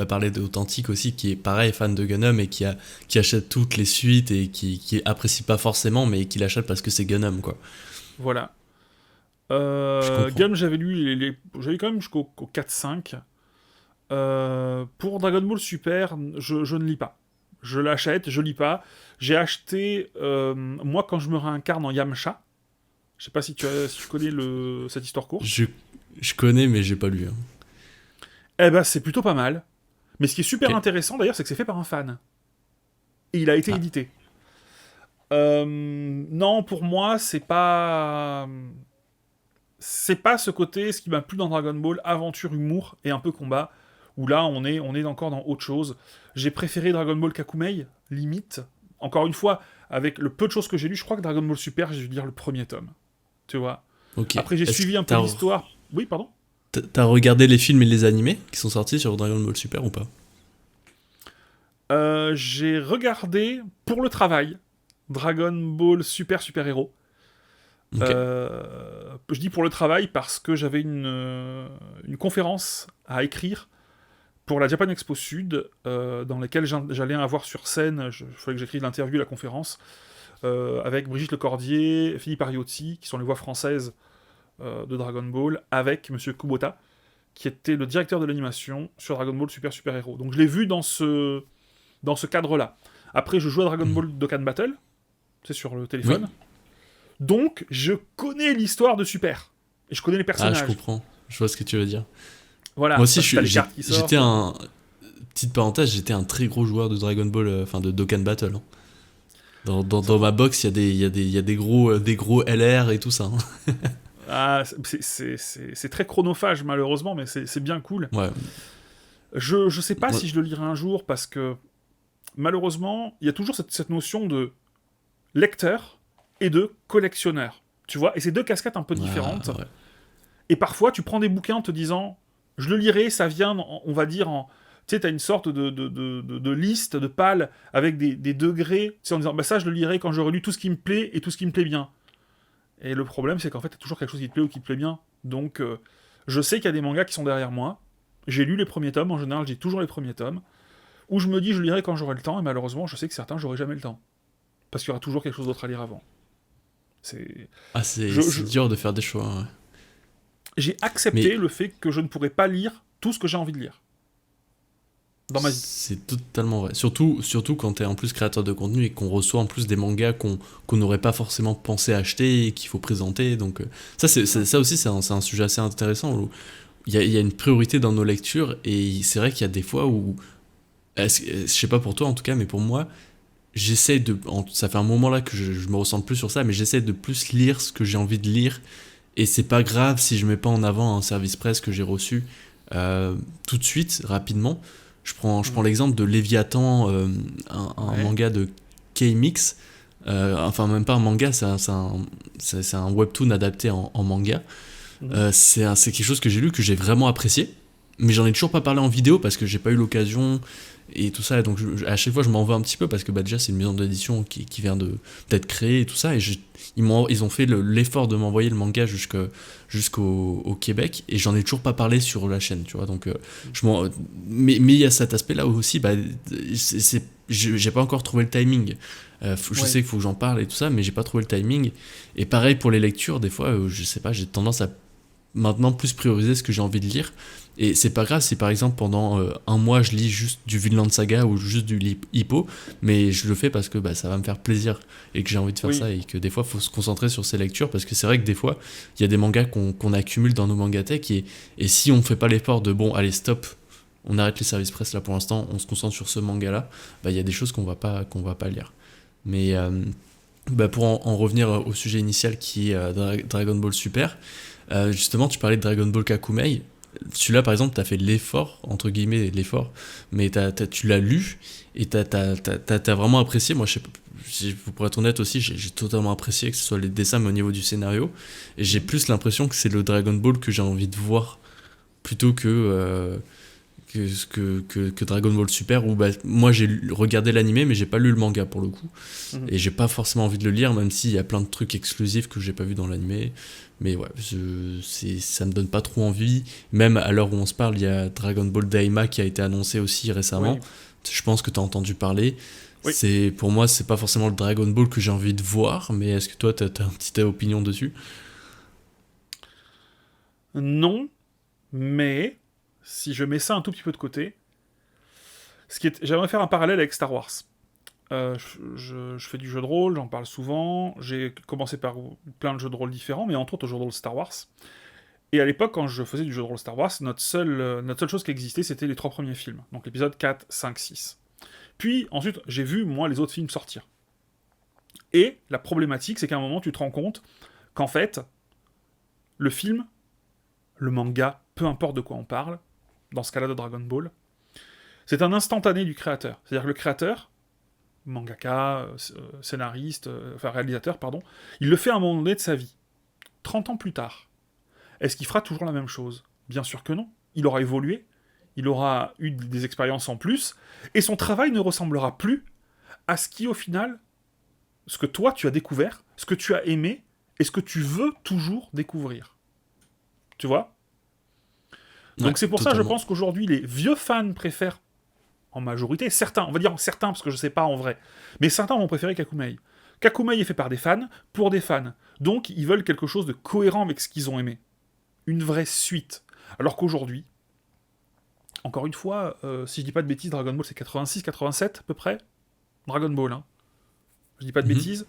parler d'Authentic aussi, qui est pareil, fan de Gunnum et qui achète toutes les suites et qui apprécie pas forcément, mais qui l'achète parce que c'est Gunnum, quoi. Voilà. Je comprends. Gun, j'avais lu j'avais quand même jusqu'au 4-5. Pour Dragon Ball Super, je ne lis pas. Je l'achète, je lis pas. J'ai acheté, moi, quand je me réincarne en Yamcha. Je sais pas si tu connais cette histoire courte. Je, je connais, mais j'ai pas lu, hein. Eh ben, c'est plutôt pas mal. Mais ce qui est super Ok. intéressant, d'ailleurs, c'est que c'est fait par un fan. Et il a été Ah, édité. Non, pour moi, c'est pas. C'est pas ce côté, ce qui m'a plu dans Dragon Ball, aventure, humour et un peu combat, où là, on est encore dans autre chose. J'ai préféré Dragon Ball Kakumei, limite. Encore une fois, avec le peu de choses que j'ai lu, je crois que Dragon Ball Super, j'ai dû lire le premier tome. Tu vois. ok. Après, j'ai Est-ce que suivi un peu l'histoire. Oui, pardon. t'as regardé les films et les animés qui sont sortis sur Dragon Ball Super ou pas? J'ai regardé pour le travail Dragon Ball Super Super Héros. Ok. Je dis pour le travail parce que j'avais une conférence à écrire pour la Japan Expo Sud, dans laquelle j'allais avoir sur scène, il fallait que j'écrive l'interview, la conférence, avec Brigitte Lecordier, Philippe Ariozzi, qui sont les voix françaises de Dragon Ball, avec Monsieur Kubota, qui était le directeur de l'animation sur Dragon Ball Super Super Héros. Donc je l'ai vu dans ce cadre-là. Après, je joue à Dragon Mhm. Ball Dokkan Battle, c'est sur le Oui. téléphone. Donc, je connais l'histoire de Super. Et je connais les Ah, je personnages. comprends. Je vois ce que tu veux dire. Moi Voilà, aussi, parce que t'as les cartes qui j'étais sortent. un. Petite parenthèse, j'étais un très gros joueur de Dragon Ball, enfin de Dokkan Battle, hein. Ça- Dans ma box, il y a des gros LR et tout ça, hein. Ah, c'est très chronophage, malheureusement, mais c'est bien cool. Ouais. Je sais pas Moi- si je le lirai un jour, parce que, malheureusement, il y a toujours cette notion de lecteur et de collectionneur. Tu vois, et c'est deux casquettes un peu Ah, différentes. ouais. Et parfois, tu prends des bouquins en te disant, je le lirai, ça vient, on va dire, en. Tu sais, t'as une sorte de liste, de pales, avec des degrés, tu sais, en disant, bah ça, je le lirai quand j'aurai lu tout ce qui me plaît et tout ce qui me plaît bien. Et le problème, c'est qu'en fait, t'as toujours quelque chose qui te plaît ou qui te plaît bien. Donc, je sais qu'il y a des mangas qui sont derrière moi. J'ai lu les premiers tomes, en général, j'ai toujours les premiers tomes. Où je me dis, je lirai quand j'aurai le temps, et malheureusement, je sais que certains, j'aurai jamais le temps. Parce qu'il y aura toujours quelque chose d'autre à lire avant. C'est. Ah, Je, c'est je- dur de faire des choix, ouais. J'ai Mais accepté le fait que je ne pourrais pas lire tout ce que j'ai envie de lire dans ma vie. c'est totalement vrai. Surtout quand t'es en plus créateur de contenu et qu'on reçoit en plus des mangas qu'on n'aurait pas forcément pensé acheter et qu'il faut présenter. Donc, ça aussi, c'est un sujet assez intéressant où il y a une priorité dans nos lectures et c'est vrai qu'il y a des fois où. Je sais pas pour toi en tout cas, mais pour moi, j'essaie de. Ça fait un moment là que je me ressens plus sur ça, mais j'essaie de plus lire ce que j'ai envie de lire. Et c'est pas grave si je mets pas en avant un service presse que j'ai reçu tout de suite, rapidement. Je prends Mhm. l'exemple de Léviathan, un Ouais. manga de K-Mix. Enfin, même pas un manga, c'est un webtoon adapté en manga. Mhm. C'est quelque chose que j'ai lu, que j'ai vraiment apprécié. Mais j'en ai toujours pas parlé en vidéo parce que j'ai pas eu l'occasion et tout ça. Et donc à chaque fois, je m'en veux un petit peu parce que bah, déjà, c'est une maison d'édition qui vient d'être créée et tout ça. Et ils ont fait l'effort de m'envoyer le manga jusqu'au au Québec et j'en ai toujours pas parlé sur la chaîne, tu vois. Donc, mais il y a cet aspect-là aussi, bah, j'ai pas encore trouvé le timing. Je Ouais. sais qu'il faut que j'en parle et tout ça, mais j'ai pas trouvé le timing. Et pareil pour les lectures, des fois, je sais pas, j'ai tendance à maintenant plus prioriser ce que j'ai envie de lire. Et c'est pas grave si par exemple pendant un mois je lis juste du Vinland Saga ou juste du Hippo, mais je le fais parce que bah, ça va me faire plaisir et que j'ai envie de faire Oui. ça et que des fois il faut se concentrer sur ses lectures parce que c'est vrai que des fois il y a des mangas qu'on accumule dans nos mangathèques et si on fait pas l'effort de bon allez stop, on arrête les services presse là pour l'instant, on se concentre sur ce manga là, bah il y a des choses qu'on va pas lire. Mais bah, pour en revenir au sujet initial qui est Dragon Ball Super, justement tu parlais de Dragon Ball Kakumei. Celui-là, par exemple, t'as fait l'effort, entre guillemets, l'effort, mais tu l'as lu et t'as vraiment apprécié. Moi, je sais pas, pour être honnête aussi, j'ai totalement apprécié que ce soit les dessins, mais au niveau du scénario. Et j'ai plus l'impression que c'est le Dragon Ball que j'ai envie de voir plutôt que Dragon Ball Super, où moi j'ai regardé l'animé, mais j'ai pas lu le manga pour le coup. Et j'ai pas forcément envie de le lire, même s'il y a plein de trucs exclusifs que j'ai pas vu dans l'animé. Mais ouais, ça me donne pas trop envie. Même à l'heure où on se parle, il y a Dragon Ball Daima qui a été annoncé aussi récemment. Oui. Je pense que t'as entendu parler. Oui. Pour moi, c'est pas forcément le Dragon Ball que j'ai envie de voir, mais est-ce que toi, t'as une petite opinion dessus? Non, mais si je mets ça un tout petit peu de côté, j'aimerais faire un parallèle avec Star Wars. Je fais du jeu de rôle, j'en parle souvent. J'ai commencé par plein de jeux de rôle différents, mais entre autres au jeu de rôle Star Wars. Et à l'époque, quand je faisais du jeu de rôle Star Wars, notre seule chose qui existait, c'était les 3 premiers films. Donc l'épisode 4, 5, 6. Puis ensuite, j'ai vu, moi, les autres films sortir. Et la problématique, c'est qu'à un moment, tu te rends compte qu'en fait, le film, le manga, peu importe de quoi on parle, dans ce cas-là de Dragon Ball, c'est un instantané du créateur. C'est-à-dire que le créateur, mangaka, scénariste, enfin réalisateur, pardon, il le fait à un moment donné de sa vie. 30 ans plus tard, est-ce qu'il fera toujours la même chose? Bien sûr que non. Il aura évolué, il aura eu des expériences en plus, et son travail ne ressemblera plus à ce qui, au final, ce que toi tu as découvert, ce que tu as aimé, et ce que tu veux toujours découvrir. Tu vois? Donc Ouais, c'est pour ça, je totalement. pense qu'aujourd'hui, les vieux fans préfèrent, en majorité, certains, on va dire certains, parce que je sais pas en vrai, mais certains vont préférer Kakumei. Kakumei est fait par des fans, pour des fans. Donc ils veulent quelque chose de cohérent avec ce qu'ils ont aimé. Une vraie suite. Alors qu'aujourd'hui, encore une fois, si je dis pas de bêtises, Dragon Ball c'est 86, 87 à peu près. Dragon Ball, hein. Je dis pas de Mhm. bêtises.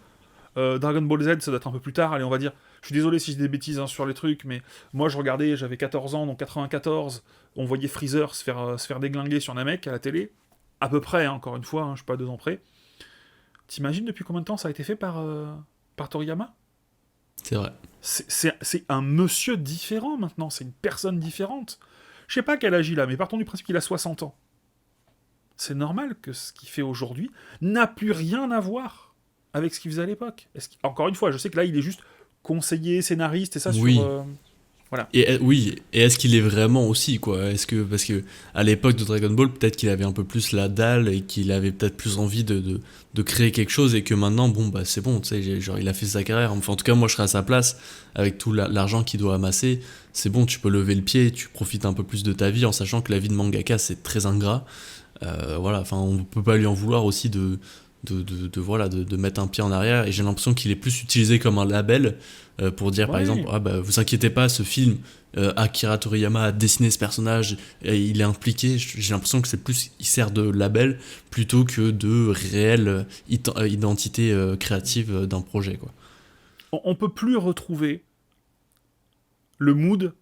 Dragon Ball Z, ça doit être un peu plus tard. Allez, on va dire. Je suis désolé si je dis des bêtises hein, sur les trucs, mais moi je regardais, j'avais 14 ans, donc 94, on voyait Freezer se faire déglinguer sur Namek à la télé. À peu près, hein, encore une fois, hein, je suis pas à 2 ans près. T'imagines depuis combien de temps ça a été fait par Toriyama? C'est vrai. C'est un monsieur différent maintenant, c'est une personne différente. Je sais pas quel âge il a, mais partons du principe qu'il a 60 ans. C'est normal que ce qu'il fait aujourd'hui n'a plus rien à voir avec ce qu'il faisait à l'époque. Encore une fois, je sais que là, il est juste conseiller, scénariste, et ça sur... Oui. Voilà. Oui, et est-ce qu'il est vraiment aussi, quoi? Parce que à l'époque de Dragon Ball, peut-être qu'il avait un peu plus la dalle et qu'il avait peut-être plus envie de créer quelque chose et que maintenant, bon, bah c'est bon, tu sais, genre il a fait sa carrière. Enfin, en tout cas, moi je serais à sa place avec tout l'argent qu'il doit amasser. C'est bon, tu peux lever le pied, tu profites un peu plus de ta vie en sachant que la vie de mangaka c'est très ingrat. Voilà, enfin, on peut pas lui en vouloir aussi voilà, de mettre un pied en arrière. Et j'ai l'impression qu'il est plus utilisé comme un label pour dire, par exemple, Ouais. ah bah, vous inquiétez pas, ce film, Akira Toriyama a dessiné ce personnage, et il est impliqué. J'ai l'impression que c'est plus, il sert de label plutôt que de réelle identité créative d'un projet, quoi. On peut plus retrouver le mood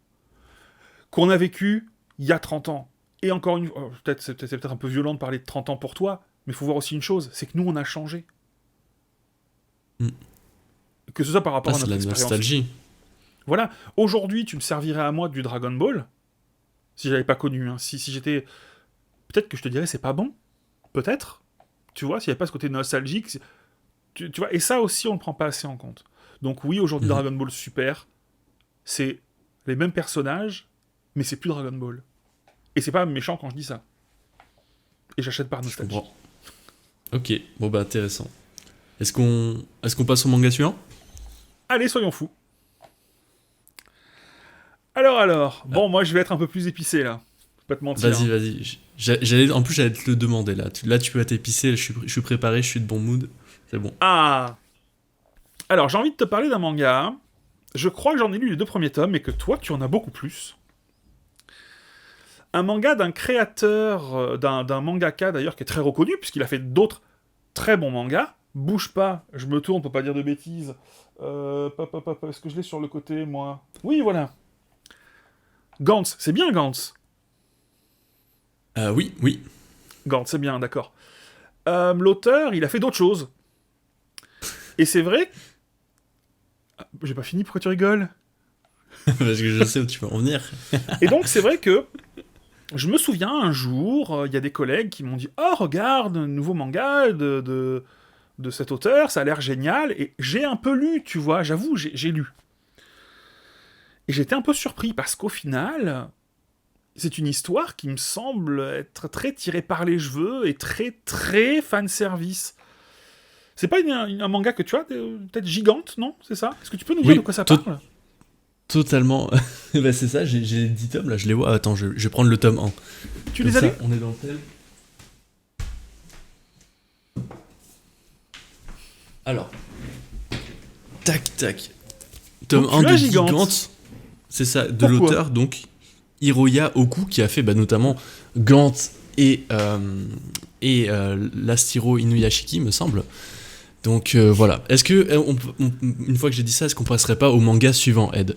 qu'on a vécu il y a 30 ans. Et encore une fois, c'est peut-être un peu violent de parler de 30 ans pour toi, mais il faut voir aussi une chose, c'est que nous, on a changé. Mm. Que ce soit par Ah, rapport à c'est de notre la expérience. nostalgie. Voilà, aujourd'hui, tu me servirais à moi du Dragon Ball, si j'avais pas connu, hein. Si j'étais... Peut-être que je te dirais, c'est pas bon. Peut-être. Tu vois, s'il n'y avait pas ce côté nostalgique. Tu vois, et ça aussi, on le prend pas assez en compte. Donc oui, aujourd'hui, Mhm. Dragon Ball Super, c'est les mêmes personnages, mais c'est plus Dragon Ball. Et c'est pas méchant quand je dis ça. Et j'achète par Je nostalgie. comprends. Ok, bon bah intéressant. Est-ce qu'on passe au manga suivant? Allez, soyons fous. Alors, Ah, bon, moi je vais être un peu plus épicé là. Je vais pas te mentir, vas-y, hein. vas-y. En plus, j'allais te le demander là. Là, tu peux t'épicer. Je suis préparé, je suis de bon mood. C'est bon. Ah. Alors, j'ai envie de te parler d'un manga, hein. Je crois que j'en ai lu les 2 premiers tomes, mais que toi, tu en as beaucoup plus. Un manga d'un créateur, d'un mangaka d'ailleurs, qui est très reconnu, puisqu'il a fait d'autres très bons mangas. Bouge pas, je me tourne pour pas dire de bêtises. Est-ce que je l'ai sur le côté, moi? Oui, voilà. Gantz, c'est bien Gantz. Oui, oui. Gantz, c'est bien, d'accord. L'auteur, il a fait d'autres choses. Et c'est vrai... J'ai pas fini, pourquoi tu rigoles? Parce que je sais où tu veux en venir. Et donc, c'est vrai que je me souviens un jour, il y a des collègues qui m'ont dit « Oh, regarde, un nouveau manga de cet auteur, ça a l'air génial. » Et j'ai un peu lu, tu vois, j'avoue, j'ai lu. Et j'étais un peu surpris parce qu'au final, c'est une histoire qui me semble être très tirée par les cheveux et très très fanservice. C'est pas un manga que tu as, peut-être Gigante, non? C'est ça? Est-ce que tu peux nous dire de quoi ça parle? Totalement. Bah, c'est ça, j'ai les 10 tomes, là, je les vois. Attends, je vais prendre le tome 1. Tu Comme les as lus? on est dans le thème. Alors, tac, tac. Tome Donc, 1 tu as de Gigante. Gigante. C'est ça, de Pourquoi l'auteur, donc, Hiroya Oku, qui a fait notamment Gantz et l'Astiro Inuyashiki, me semble. Donc voilà. Est-ce que, une fois que j'ai dit ça, est-ce qu'on passerait pas au manga suivant, Ed?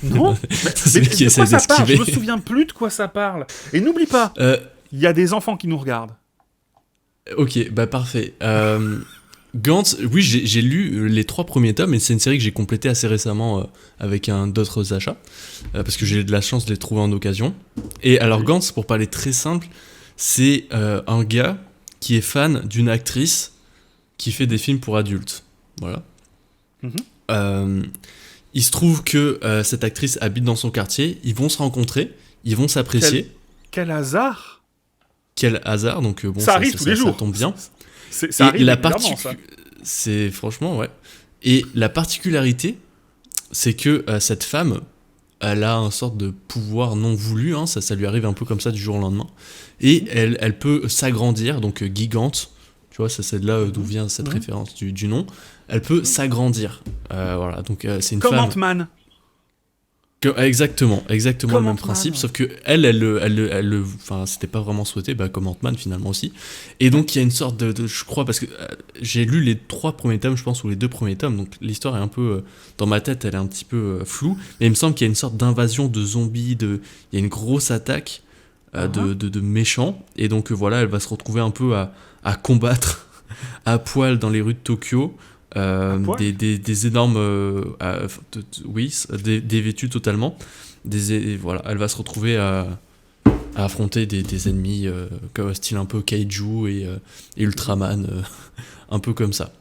Non. C'est lui qui de essaie quoi ça parle? Je d'esquiver. me souviens plus de quoi ça parle. Et n'oublie pas, il y a des enfants qui nous regardent. Ok, bah parfait. Gantz, oui, j'ai lu les 3 premiers tomes, et c'est une série que j'ai complétée assez récemment avec d'autres achats, parce que j'ai eu de la chance de les trouver en occasion. Et alors, Gantz, pour parler très simple, c'est un gars qui est fan d'une actrice qui fait des films pour adultes. Voilà. Il se trouve que cette actrice habite dans son quartier, ils vont se rencontrer, ils vont s'apprécier. Quel hasard! Quel hasard, donc bon, ça arrive tous les jours. Ça tombe bien. Ça arrive régulièrement, ça. C'est franchement, ouais. Et la particularité, c'est que cette femme, elle a un sorte de pouvoir non voulu, hein, ça lui arrive un peu comme ça du jour au lendemain. Et elle peut s'agrandir, donc gigante, tu vois, c'est de là d'où vient cette référence du nom. Elle peut s'agrandir. Voilà, donc c'est une comme femme. Ant-Man. Exactement Comme le même Ant-Man. principe, sauf que enfin, c'était pas vraiment souhaité, comme Ant-Man finalement aussi. Et donc il y a une sorte de je crois, parce que j'ai lu les 3 premiers tomes, je pense, ou les 2 premiers tomes, donc l'histoire est un peu, dans ma tête, elle est un petit peu floue, mais il me semble qu'il y a une sorte d'invasion de zombies, il y a une grosse attaque de méchants, et donc voilà, elle va se retrouver un peu à combattre à poil dans les rues de Tokyo. Des énormes oui, dévêtus totalement, voilà, elle va se retrouver à affronter des ennemis style un peu kaiju et Ultraman, un peu comme ça.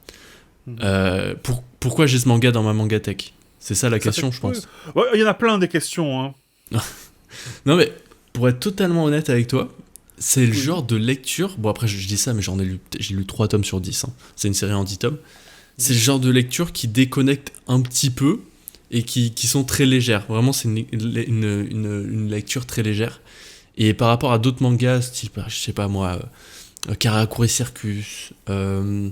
Pourquoi j'ai ce manga dans ma mangatech? C'est ça la question, je pense. Il y en a plein des questions, hein. Non mais pour être totalement honnête avec toi, c'est le genre de lecture, bon après je dis ça, mais j'ai lu 3 tomes sur 10, hein. C'est une série en 10 tomes. C'est le genre de lecture qui déconnecte un petit peu et qui sont très légères. Vraiment, c'est une lecture très légère. Et par rapport à d'autres mangas, type, je sais pas moi, Karakuri Circus, des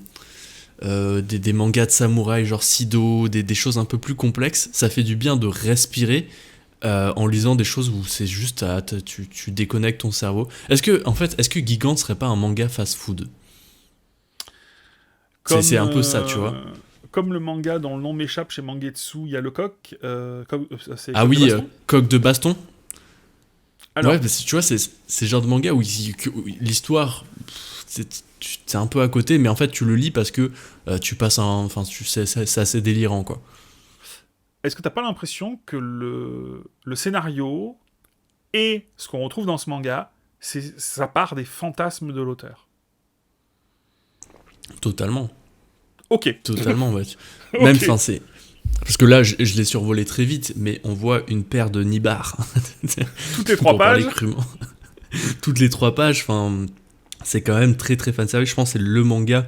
mangas de samouraï genre Sido, des choses un peu plus complexes, ça fait du bien de respirer en lisant des choses où c'est juste tu déconnectes ton cerveau. Est-ce que Gigante serait pas un manga fast-food? C'est un peu ça, tu vois. Comme le manga dont le nom m'échappe chez Mangetsu, il y a le coq. Ah oui, coq de baston. Alors, ouais, parce que tu vois, c'est le genre de manga où l'histoire, c'est un peu à côté, mais en fait, tu le lis parce que tu passes enfin, c'est assez délirant, quoi. Est-ce que t'as pas l'impression que le scénario et ce qu'on retrouve dans ce manga, ça part des fantasmes de l'auteur? Totalement. Ok. Totalement, ouais. Même, enfin, c'est... Parce que là, je l'ai survolé très vite, mais on voit une paire de nibards. Toutes les 3 pages. Toutes les 3 pages, enfin, c'est quand même très très fanservice. Je pense que c'est le manga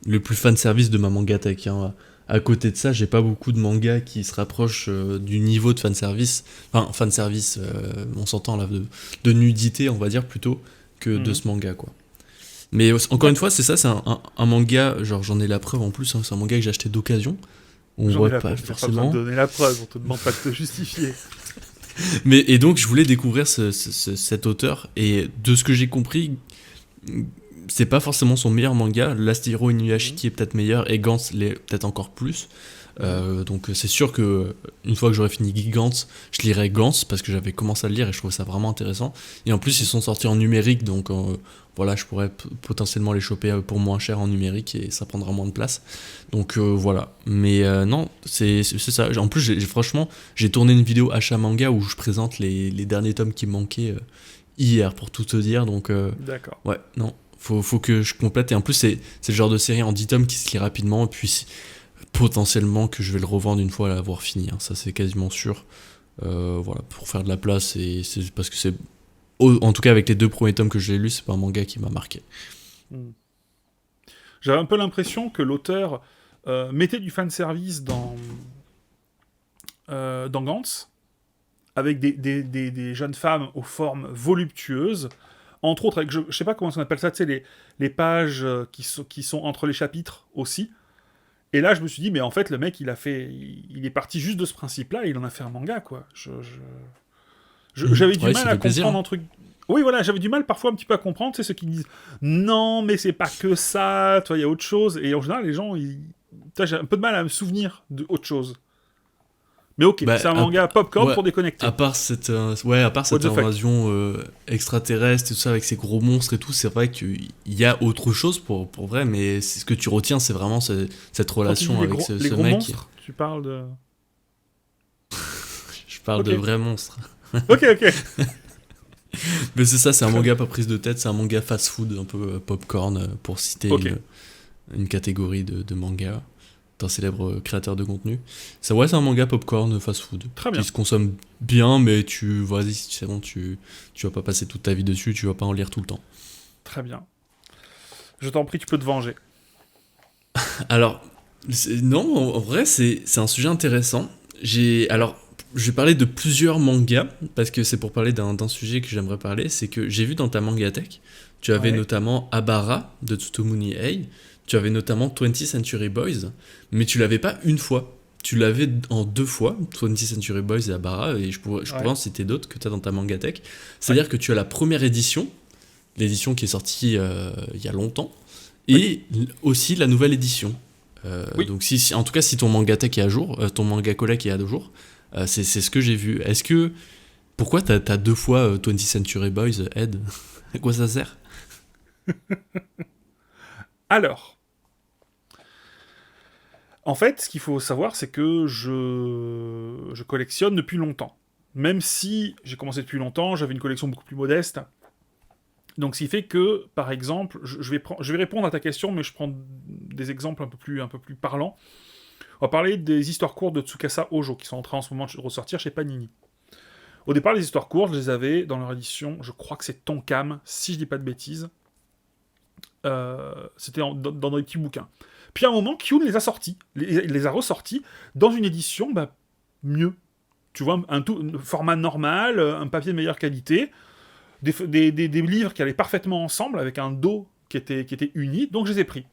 le plus fanservice de ma mangatech, hein. À côté de ça, j'ai pas beaucoup de mangas qui se rapprochent du niveau de fanservice. Enfin, fanservice, on s'entend là, de nudité, on va dire, plutôt, que de ce manga, quoi. Mais encore une fois, c'est ça, c'est un manga, genre j'en ai la preuve en plus, hein, c'est un manga que j'ai acheté d'occasion. On voit pas forcément. Pas besoin de donner la preuve, on te demande pas de te justifier. Et donc je voulais découvrir cet auteur, et de ce que j'ai compris, c'est pas forcément son meilleur manga. L'Astiro Inuyashiki est peut-être meilleur, et Gantz l'est peut-être encore plus. Donc c'est sûr que une fois que j'aurai fini Gigante, je lirai Gantz parce que j'avais commencé à le lire et je trouvais ça vraiment intéressant. Et en plus ils sont sortis en numérique, donc voilà, je pourrais potentiellement les choper pour moins cher en numérique et ça prendra moins de place. Donc voilà. Mais non, c'est ça. En plus, franchement, j'ai tourné une vidéo achat manga où je présente les derniers tomes qui me manquaient hier, pour tout te dire. Donc d'accord. Ouais, non, faut que je complète. Et en plus, c'est le genre de série en 10 tomes qui se lit rapidement. Et puis potentiellement que je vais le revendre une fois à l'avoir fini, hein. Ça c'est quasiment sûr. Voilà, pour faire de la place, et c'est parce que c'est En tout cas, avec les 2 premiers tomes que j'ai lus, c'est pas un manga qui m'a marqué. J'avais un peu l'impression que l'auteur mettait du fanservice dans Gantz, avec des jeunes femmes aux formes voluptueuses, entre autres avec, je sais pas comment on appelle ça, tu sais, les pages qui sont entre les chapitres aussi. Et là, je me suis dit, mais en fait, le mec, il est parti juste de ce principe-là, et il en a fait un manga, quoi. J'avais du mal à comprendre un truc. Oui, voilà, j'avais du mal parfois un petit peu à comprendre, c'est ceux qui disent non, mais c'est pas que ça, toi, il y a autre chose. Et en général, les gens, j'ai un peu de mal à me souvenir de autre chose. Mais ok, c'est un manga popcorn pour déconnecter. À part cette invasion extraterrestre et tout ça avec ces gros monstres et tout, c'est vrai qu'il y a autre chose pour vrai, mais ce que tu retiens, c'est vraiment cette relation avec ce gros mec. Monstres, tu parles de. Je parle de vrais monstres. Ok. Mais c'est ça, c'est un manga pas prise de tête, c'est un manga fast-food, un peu popcorn, pour citer une catégorie de manga d'un célèbre créateur de contenu. C'est un manga popcorn fast-food. Qui se consomme bien, mais vas-y, c'est bon, tu vas pas passer toute ta vie dessus, tu vas pas en lire tout le temps. Très bien. Je t'en prie, tu peux te venger. Alors, non, en vrai, c'est un sujet intéressant. Je vais parler de plusieurs mangas, parce que c'est pour parler d'un sujet que j'aimerais parler, c'est que j'ai vu dans ta mangatech, tu avais notamment Abara, de Tsutomuni Ei, tu avais notamment 20th Century Boys, mais tu l'avais pas une fois, tu l'avais en 2 fois, 20th Century Boys et Abara, et je pourrais en citer d'autres que tu as dans ta mangatech. C'est-à-dire que tu as la première édition, l'édition qui est sortie il y a longtemps, et aussi la nouvelle édition. Donc en tout cas, si ton mangatech est à jour, ton manga collect est à jour, c'est ce que j'ai vu. Pourquoi t'as 2 fois 20th Century Boys, Ed? À quoi ça sert? Alors, en fait, ce qu'il faut savoir, c'est que je collectionne depuis longtemps. Même si j'ai commencé depuis longtemps, j'avais une collection beaucoup plus modeste. Donc, ce qui fait que, par exemple, je vais répondre à ta question, mais je prends des exemples un peu plus parlants. On va parler des histoires courtes de Tsukasa Ojo, qui sont en train en ce moment de ressortir chez Panini. Au départ, les histoires courtes, je les avais dans leur édition, je crois que c'est Tonkam, si je dis pas de bêtises. C'était dans des petits bouquins. Puis à un moment, Kyun les a sortis, les a ressortis dans une édition mieux. Tu vois, un format normal, un papier de meilleure qualité, des livres qui allaient parfaitement ensemble, avec un dos qui était uni, donc je les ai pris.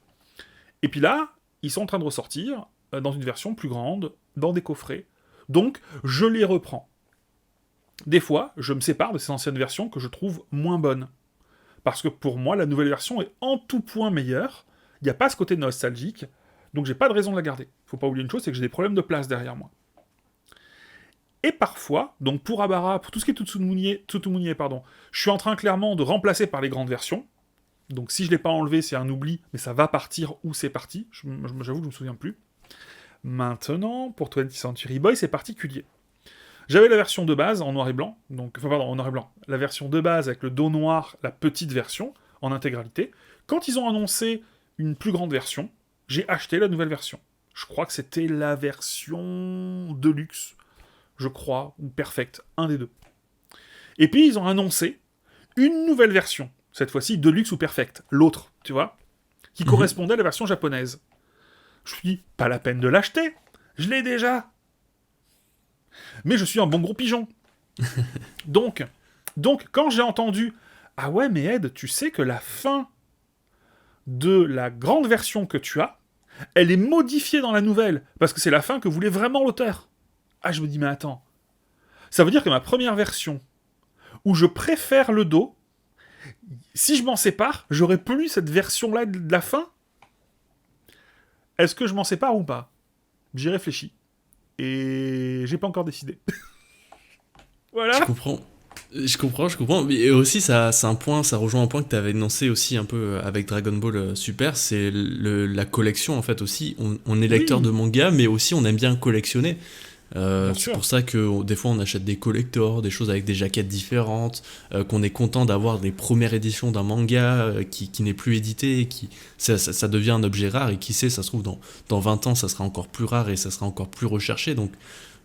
Et puis là, ils sont en train de ressortir dans une version plus grande, dans des coffrets. Donc, je les reprends. Des fois, je me sépare de ces anciennes versions que je trouve moins bonnes. Parce que pour moi, la nouvelle version est en tout point meilleure. Il n'y a pas ce côté nostalgique, donc j'ai pas de raison de la garder. Faut pas oublier une chose, c'est que j'ai des problèmes de place derrière moi. Et parfois, donc pour Abara, pour tout ce qui est Tsutomuni, je suis en train clairement de remplacer par les grandes versions. Donc si je l'ai pas enlevé, c'est un oubli, mais ça va partir où c'est parti. J'avoue que je me souviens plus. Maintenant, pour 20th Century Boy, c'est particulier. J'avais la version de base en noir et blanc, en noir et blanc. La version de base avec le dos noir, la petite version, en intégralité. Quand ils ont annoncé une plus grande version, j'ai acheté la nouvelle version. Je crois que c'était la version Deluxe, je crois, ou Perfect, un des deux. Et puis ils ont annoncé une nouvelle version, cette fois-ci Deluxe ou Perfect, l'autre, tu vois, qui correspondait à la version japonaise. Je me suis dit, pas la peine de l'acheter, je l'ai déjà. Mais je suis un bon gros pigeon. Donc, quand j'ai entendu « Ah ouais, mais Ed, tu sais que la fin de la grande version que tu as, elle est modifiée dans la nouvelle, parce que c'est la fin que voulait vraiment l'auteur. » Ah, je me dis « Mais attends, ça veut dire que ma première version, où je préfère le dos, si je m'en sépare, j'aurais plus cette version-là de la fin. Est-ce que je m'en sépare ou pas ? J'y réfléchis. Et j'ai pas encore décidé. Voilà. Je comprends. Et aussi, ça rejoint un point que tu avais énoncé aussi un peu avec Dragon Ball Super, c'est la collection en fait aussi. On est lecteur de manga, mais aussi on aime bien collectionner. C'est pour ça que des fois on achète des collectors, des choses avec des jaquettes différentes, qu'on est content d'avoir des premières éditions d'un manga qui n'est plus édité, ça devient un objet rare, et qui sait, ça se trouve dans 20 ans ça sera encore plus rare et ça sera encore plus recherché. Donc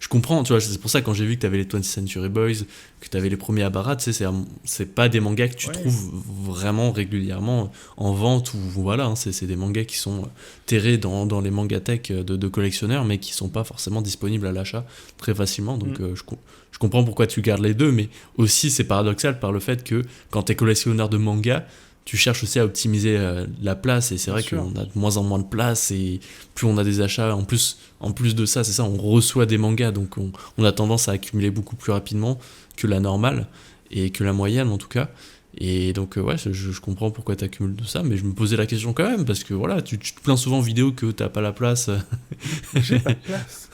je comprends, tu vois, c'est pour ça quand j'ai vu que t'avais les 20th Century Boys, que t'avais les premiers Abara, tu sais, c'est pas des mangas que tu Ouais. trouves vraiment régulièrement en vente, ou voilà, hein, c'est des mangas qui sont terrés dans les mangathèques de collectionneurs, mais qui sont pas forcément disponibles à l'achat très facilement, donc je comprends pourquoi tu gardes les deux, mais aussi c'est paradoxal par le fait que quand t'es collectionneur de mangas, tu cherches aussi à optimiser la place, et c'est Bien vrai sûr. qu'on a de moins en moins de place, et plus on a des achats, en plus de ça, c'est ça, on reçoit des mangas, donc on a tendance à accumuler beaucoup plus rapidement que la normale, et que la moyenne en tout cas. Et donc ouais, je comprends pourquoi tu accumules tout ça, mais je me posais la question quand même, parce que voilà, tu te plains souvent en vidéo que t'as pas la place. J'ai pas de place.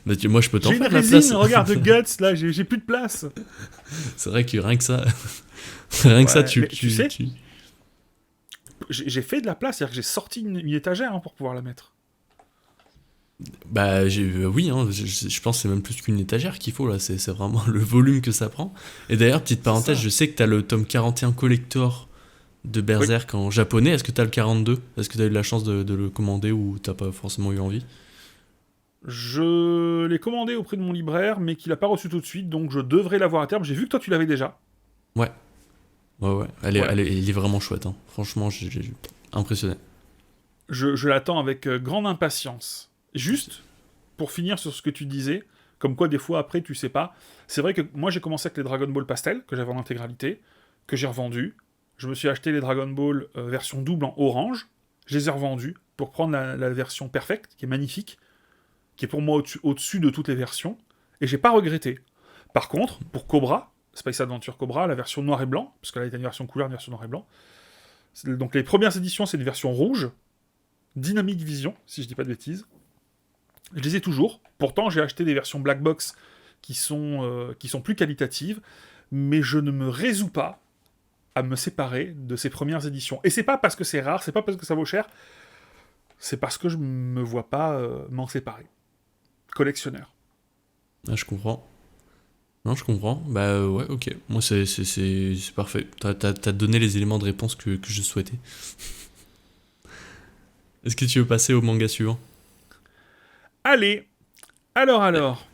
Bah, moi je peux t'en J'ai une faire de la place. résine, regarde, de Guts, là, j'ai plus de place. C'est vrai que rien que ça, rien que ça, Ouais, mais tu sais, j'ai fait de la place, c'est-à-dire que j'ai sorti une étagère pour pouvoir la mettre. Bah oui, hein, je pense que c'est même plus qu'une étagère qu'il faut là, c'est vraiment le volume que ça prend. Et d'ailleurs, petite C'est parenthèse, ça. je sais que t'as le tome 41 collector de Oui. Berserk en japonais, est-ce que t'as le 42? Est-ce que t'as eu la chance de le commander ou t'as pas forcément eu envie? Je l'ai commandé auprès de mon libraire, mais qu'il a pas reçu tout de suite, donc je devrais l'avoir à terme. J'ai vu que toi tu l'avais déjà. Ouais, ouais, Voilà. elle est vraiment chouette, hein. Franchement, j'ai impressionné. Je l'attends avec grande impatience. Juste, pour finir sur ce que tu disais, comme quoi des fois après tu sais pas, c'est vrai que moi j'ai commencé avec les Dragon Ball Pastel, que j'avais en intégralité, que j'ai revendu. Je me suis acheté les Dragon Ball version double en orange, je les ai revendus pour prendre la version perfect, qui est magnifique, qui est pour moi au-dessus de toutes les versions, et j'ai pas regretté. Par contre, pour Cobra, Space Adventure Cobra, la version noir et blanc, parce que là il y a une version couleur, une version noir et blanc, donc les premières éditions c'est une version rouge, Dynamic Vision, si je dis pas de bêtises. Je les ai toujours. Pourtant, j'ai acheté des versions Black Box qui sont plus qualitatives, mais je ne me résous pas à me séparer de ces premières éditions. Et c'est pas parce que c'est rare, c'est pas parce que ça vaut cher, c'est parce que je me vois pas m'en séparer. Collectionneur. Ah, je comprends. Non, je comprends. Bah ouais, ok. Moi, c'est parfait. T'as donné les éléments de réponse que je souhaitais. Est-ce que tu veux passer au manga suivant? Allez, alors.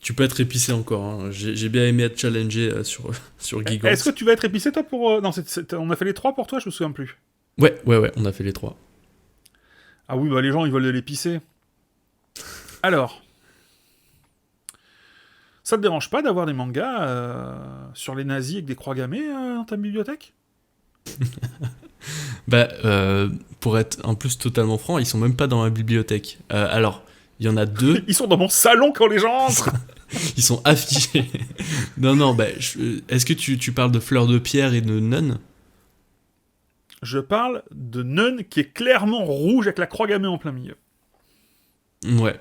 Tu peux être épicé encore, hein. J'ai bien aimé être challengé sur Est-ce que Gigante. tu vas être épicé toi pour... Non, on a fait les trois pour toi, je me souviens plus. Ouais, on a fait les trois. Ah oui, bah les gens ils veulent de l'épicé. Alors, ça te dérange pas d'avoir des mangas sur les nazis avec des croix gammées dans ta bibliothèque? Bah, pour être en plus totalement franc, ils sont même pas dans ma bibliothèque. Alors, il y en a deux, Ils sont dans mon salon quand les gens entrent. ils sont affichés. Non, bah, est-ce que tu parles de Fleur de Pierre et de Nun? Je parle de Nun qui est clairement rouge avec la croix gammée en plein milieu. Ouais.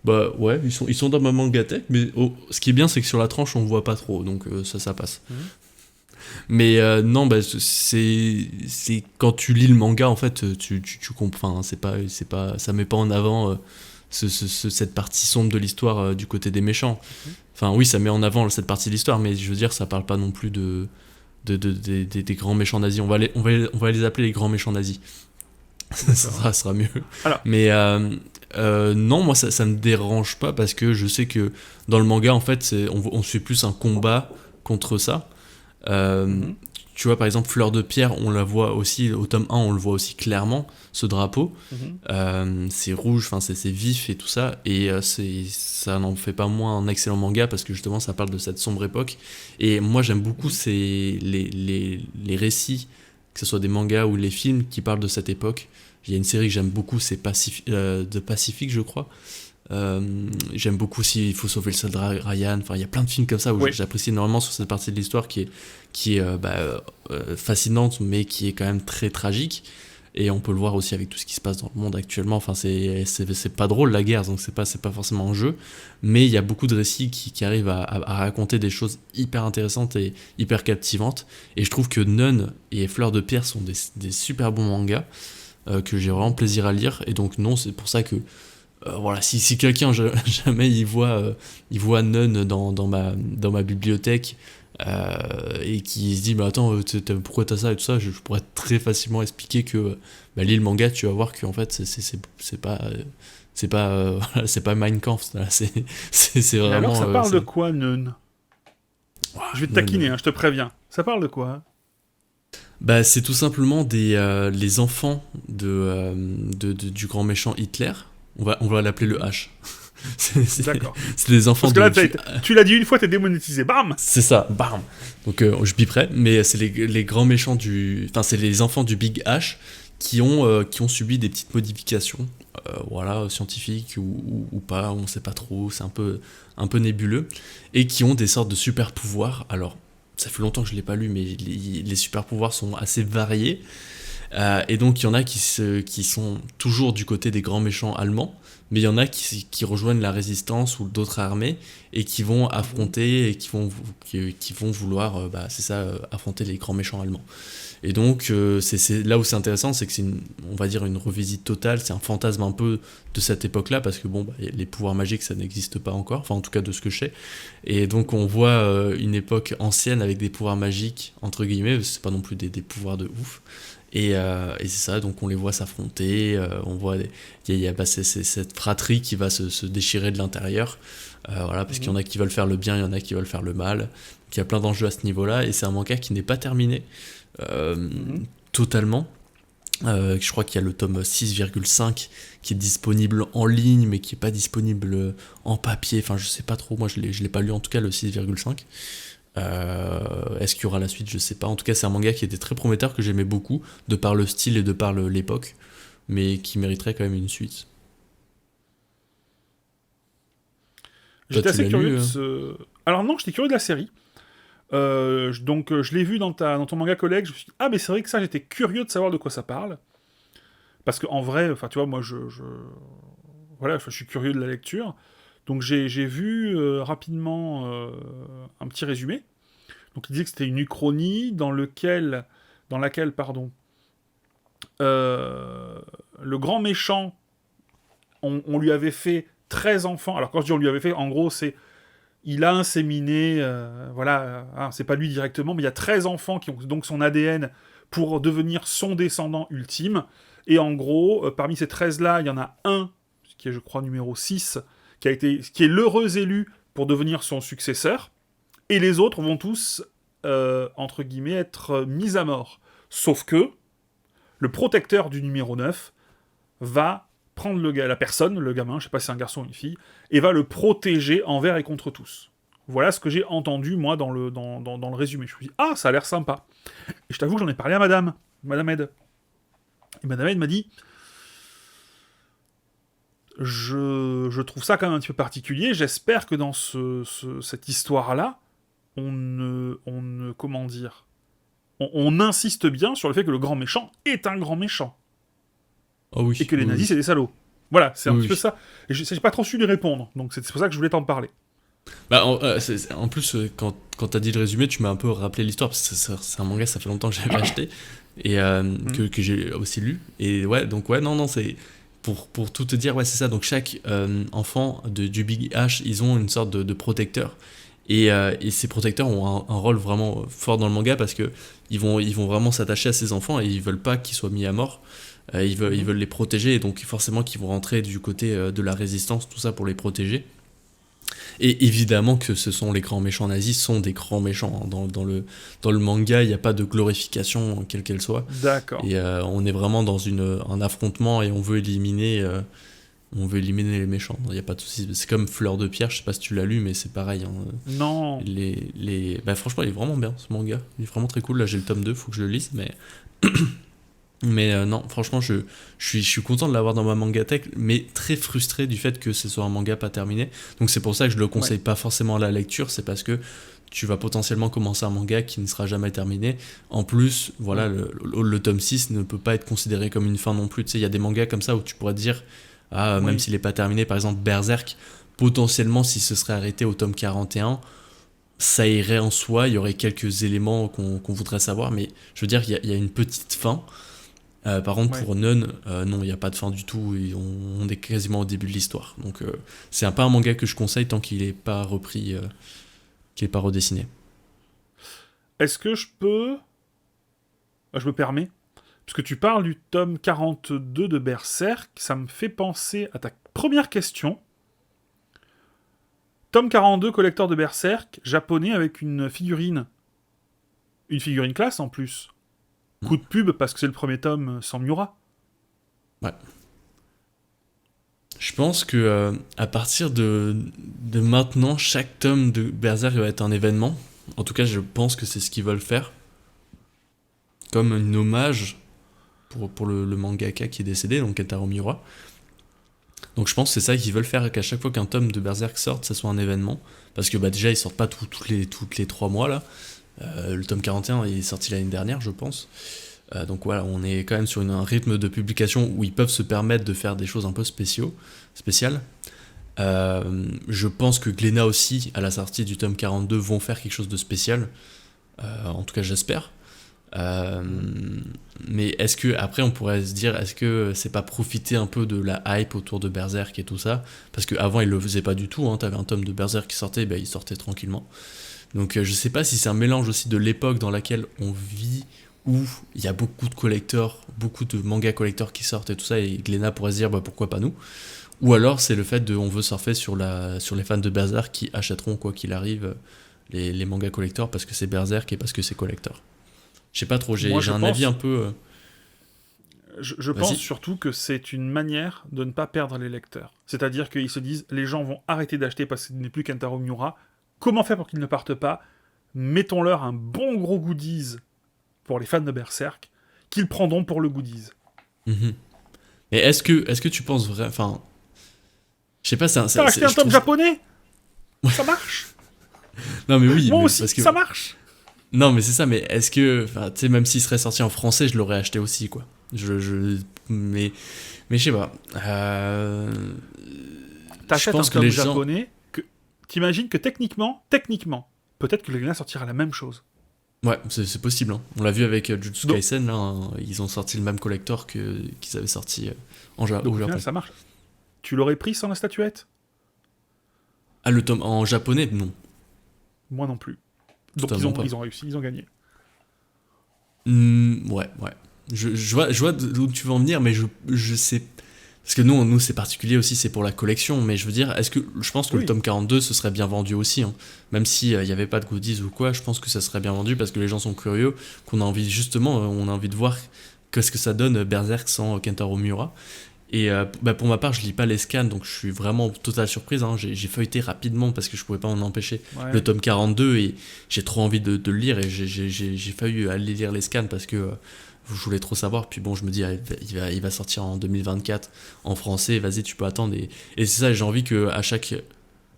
Bah ouais, ils sont dans ma mangatech, mais ce qui est bien, c'est que sur la tranche, on voit pas trop, donc ça passe. Mhm. Mais non, bah, c'est quand tu lis le manga, en fait, tu comprends. Hein, ça met pas en avant cette partie sombre de l'histoire du côté des méchants. Enfin, oui, ça met en avant cette partie de l'histoire, mais je veux dire, ça parle pas non plus des grands méchants nazis. On va les appeler les grands méchants nazis. Ça sera mieux. Alors, Mais non, moi ça me dérange pas parce que je sais que dans le manga, en fait, on suit plus un combat contre ça. Euh, mhm, Tu vois, par exemple, Fleur de Pierre, on la voit aussi, au tome 1, on le voit aussi clairement, ce drapeau. mhm. C'est rouge, enfin c'est vif et tout ça, et ça n'en fait pas moins un excellent manga parce que justement ça parle de cette sombre époque. Et moi j'aime beaucoup les récits, que ce soit des mangas ou les films qui parlent de cette époque. Il y a une série que j'aime beaucoup, c'est The Pacific, je crois. J'aime beaucoup aussi Il faut sauver le soldat Ryan. Enfin, il y a plein de films comme ça où Oui. j'apprécie énormément sur cette partie de l'histoire qui est fascinante, mais qui est quand même très tragique. Et on peut le voir aussi avec tout ce qui se passe dans le monde actuellement. Enfin, c'est pas drôle la guerre, donc c'est pas forcément un jeu. Mais il y a beaucoup de récits qui arrivent à raconter des choses hyper intéressantes et hyper captivantes. Et je trouve que Nun et Fleur de Pierre sont des super bons mangas que j'ai vraiment plaisir à lire. Et donc, non, c'est pour ça que voilà, si quelqu'un jamais il voit Nun dans ma bibliothèque, et qui se dit mais attends pourquoi t'as ça et tout ça, je pourrais très facilement expliquer que lis le manga, tu vas voir que en fait c'est pas c'est pas Mein Kampf là, c'est Et alors, vraiment ça parle de quoi, Neun? Je vais te taquiner, je te préviens. Ça parle de quoi, hein? Bah, c'est tout simplement les enfants du grand méchant Hitler. On va l'appeler le H. D'accord. C'est les enfants Parce que là, tu l'as dit une fois, t'es démonétisé. Bam! C'est ça, bam. Donc je biperai, mais c'est les grands méchants enfin c'est les enfants du Big H qui ont subi des petites modifications, voilà, scientifiques ou pas, on sait pas trop, c'est un peu nébuleux, et qui ont des sortes de super pouvoirs. Alors ça fait longtemps que je l'ai pas lu, mais les super pouvoirs sont assez variés. Et donc il y en a qui sont toujours du côté des grands méchants allemands, mais il y en a qui rejoignent la résistance ou d'autres armées et qui vont affronter et qui vont vouloir c'est ça, affronter les grands méchants allemands. Et donc c'est là où c'est intéressant, c'est que on va dire une revisite totale, c'est un fantasme un peu de cette époque-là, parce que les pouvoirs magiques ça n'existe pas encore, enfin en tout cas de ce que je sais. Et donc on voit une époque ancienne avec des pouvoirs magiques entre guillemets, c'est pas non plus des pouvoirs de ouf. Et c'est ça, donc on les voit s'affronter, on voit il y a c'est cette fratrie qui va se déchirer de l'intérieur, voilà, parce qu'il y en a qui veulent faire le bien, il y en a qui veulent faire le mal, il y a plein d'enjeux à ce niveau-là, et c'est un manga qui n'est pas terminé totalement. Je crois qu'il y a le tome 6,5 qui est disponible en ligne, mais qui n'est pas disponible en papier, enfin je sais pas trop, moi je l'ai pas lu en tout cas le 6,5. Est-ce qu'il y aura la suite, je sais pas. En tout cas c'est un manga qui était très prometteur, que j'aimais beaucoup de par le style et de par l'époque, mais qui mériterait quand même une suite. J'étais assez curieux de ce... Alors non, j'étais curieux de la série. Donc je l'ai vu dans ton manga collègue, je me suis dit, ah mais c'est vrai que ça, j'étais curieux de savoir de quoi ça parle. Parce qu'en vrai, enfin tu vois, moi voilà, je suis curieux de la lecture. Donc j'ai vu rapidement un petit résumé. Donc il disait que c'était une uchronie dans laquelle le grand méchant, on lui avait fait 13 enfants. Alors quand je dis on lui avait fait, en gros c'est il a inséminé, voilà, c'est pas lui directement, mais il y a 13 enfants qui ont donc son ADN pour devenir son descendant ultime. Et en gros, parmi ces 13-là, il y en a un, qui est je crois numéro 6, qui est l'heureux élu pour devenir son successeur. Et les autres vont tous, entre guillemets, être mis à mort. Sauf que le protecteur du numéro 9 va prendre la personne, le gamin, je sais pas si c'est un garçon ou une fille, et va le protéger envers et contre tous. Voilà ce que j'ai entendu, moi, dans le résumé. Je me suis dit, ah, ça a l'air sympa. Et je t'avoue que j'en ai parlé à Madame Ed. Et Madame Ed m'a dit, je trouve ça quand même un petit peu particulier, j'espère que dans cette histoire-là, comment dire, on insiste bien sur le fait que le grand méchant est un grand méchant. Oh oui, et que les nazis, c'est des salauds. Voilà, c'est un petit peu ça. Et j'ai pas trop su lui répondre, donc c'est pour ça que je voulais t'en parler. En plus, quand t'as dit le résumé, tu m'as un peu rappelé l'histoire, parce que c'est un manga, ça fait longtemps que j'avais acheté, et que j'ai aussi lu. Et ouais, donc ouais, non, c'est... Pour tout te dire, ouais, c'est ça. Donc chaque enfant du Big H, ils ont une sorte de protecteur. Et ces protecteurs ont un rôle vraiment fort dans le manga, parce que ils vont vraiment s'attacher à ces enfants, et ils veulent pas qu'ils soient mis à mort. Ils veulent les protéger, et donc forcément qu'ils vont rentrer du côté de la résistance, tout ça pour les protéger. Et évidemment que ce sont les grands méchants nazis, sont des grands méchants. Dans le manga, il n'y a pas de glorification, quelle qu'elle soit. D'accord. Et on est vraiment dans un affrontement, et on veut éliminer les méchants. Il n'y a pas de souci. C'est comme Fleur de Pierre, je sais pas si tu l'as lu, mais c'est pareil. Hein. Non. Franchement, il est vraiment bien, ce manga. Il est vraiment très cool. Là, j'ai le tome 2, faut que je le lise, mais... Mais non, franchement, je suis content de l'avoir dans ma mangatech, mais très frustré du fait que ce soit un manga pas terminé. Donc c'est pour ça que je le conseille pas forcément à la lecture, c'est parce que tu vas potentiellement commencer un manga qui ne sera jamais terminé. En plus, voilà, le tome 6 ne peut pas être considéré comme une fin non plus. Tu sais, il y a des mangas comme ça où tu pourrais te dire, même s'il n'est pas terminé, par exemple Berserk, potentiellement, si ce serait arrêté au tome 41, ça irait en soi, il y aurait quelques éléments qu'on voudrait savoir, mais je veux dire, il y a une petite fin. Par contre, pour Neun, non, il n'y a pas de fin du tout, et on est quasiment au début de l'histoire. Donc, c'est pas un manga que je conseille tant qu'il n'est pas repris, qu'il n'est pas redessiné. est-ce que je peux... Je me permets. Parce que tu parles du tome 42 de Berserk, ça me fait penser à ta première question. Tome 42, collector de Berserk, japonais avec une figurine. Une figurine classe en plus. Coup de pub parce que c'est le premier tome sans Miura. Ouais. Je pense que à partir de maintenant, chaque tome de Berserk va être un événement. En tout cas, je pense que c'est ce qu'ils veulent faire. Comme un hommage pour le mangaka qui est décédé, donc Kentaro Miura. Donc je pense que c'est ça qu'ils veulent faire, qu'à chaque fois qu'un tome de Berserk sorte, ça soit un événement. Parce que déjà, ils sortent pas toutes les 3 mois là. Le tome 41 il est sorti l'année dernière, je pense. Donc voilà, on est quand même sur un rythme de publication où ils peuvent se permettre de faire des choses un peu spéciales. Je pense que Glénat aussi, à la sortie du tome 42, vont faire quelque chose de spécial. En tout cas, j'espère. Mais est-ce que, après, on pourrait se dire, est-ce que c'est pas profiter un peu de la hype autour de Berserk et tout ça? Parce qu'avant, ils le faisaient pas du tout. Hein. T'avais un tome de Berserk qui sortait, ben, il sortait tranquillement. Donc je sais pas si c'est un mélange aussi de l'époque dans laquelle on vit, où il y a beaucoup de collecteurs, beaucoup de mangas collecteurs qui sortent et tout ça, et Glénat pourrait se dire bah, pourquoi pas nous. Ou alors c'est le fait de on veut surfer sur les fans de Berserk qui achèteront quoi qu'il arrive les mangas collecteurs parce que c'est Berserk et parce que c'est collector. Je sais pas trop, j'ai un avis un peu... Je pense surtout que c'est une manière de ne pas perdre les lecteurs. C'est-à-dire qu'ils se disent, les gens vont arrêter d'acheter parce que ce n'est plus Kentaro Miura. Comment faire pour qu'ils ne partent pas? Mettons-leur un bon gros goodies pour les fans de Berserk, qu'ils prendront pour le goodies. Mm-hmm. Mais est-ce que tu penses vraiment... Enfin... Je sais pas, T'as acheté un tome japonais? Ça marche. Non mais oui, moi mais aussi, parce que... ça marche. Non mais c'est ça, mais est-ce que... Enfin, tu sais, même s'il serait sorti en français, je l'aurais acheté aussi, quoi. Mais je sais pas. T'achètes un tome japonais, t'imagines que techniquement, peut-être que le Glénat sortira la même chose. Ouais, c'est possible. Hein. On l'a vu avec Jujutsu Kaisen, là, hein, ils ont sorti le même collector qu'ils avaient sorti au Japon. Final, ça marche. Tu l'aurais pris sans la statuette? Ah, le tome en japonais, non. Moi non plus. Donc ils ont réussi, ils ont gagné. Ouais. Je vois d'où tu veux en venir, mais je sais... Parce que nous c'est particulier aussi, c'est pour la collection, mais je veux dire, je pense que le tome 42, ce serait bien vendu aussi, hein. Même s'il n'y avait pas de goodies ou quoi, je pense que ça serait bien vendu parce que les gens sont curieux, qu'on a envie, justement, on a envie de voir qu'est-ce que ça donne Berserk sans Kentaro Miura. Et pour ma part, je lis pas les scans, donc je suis vraiment totale surprise, hein. J'ai feuilleté rapidement parce que je pouvais pas m'en empêcher le tome 42 et j'ai trop envie de le lire et j'ai failli aller lire les scans parce que... je voulais trop savoir, puis bon, je me dis, il va sortir en 2024 en français, vas-y, tu peux attendre. Et c'est ça, j'ai envie qu'à chaque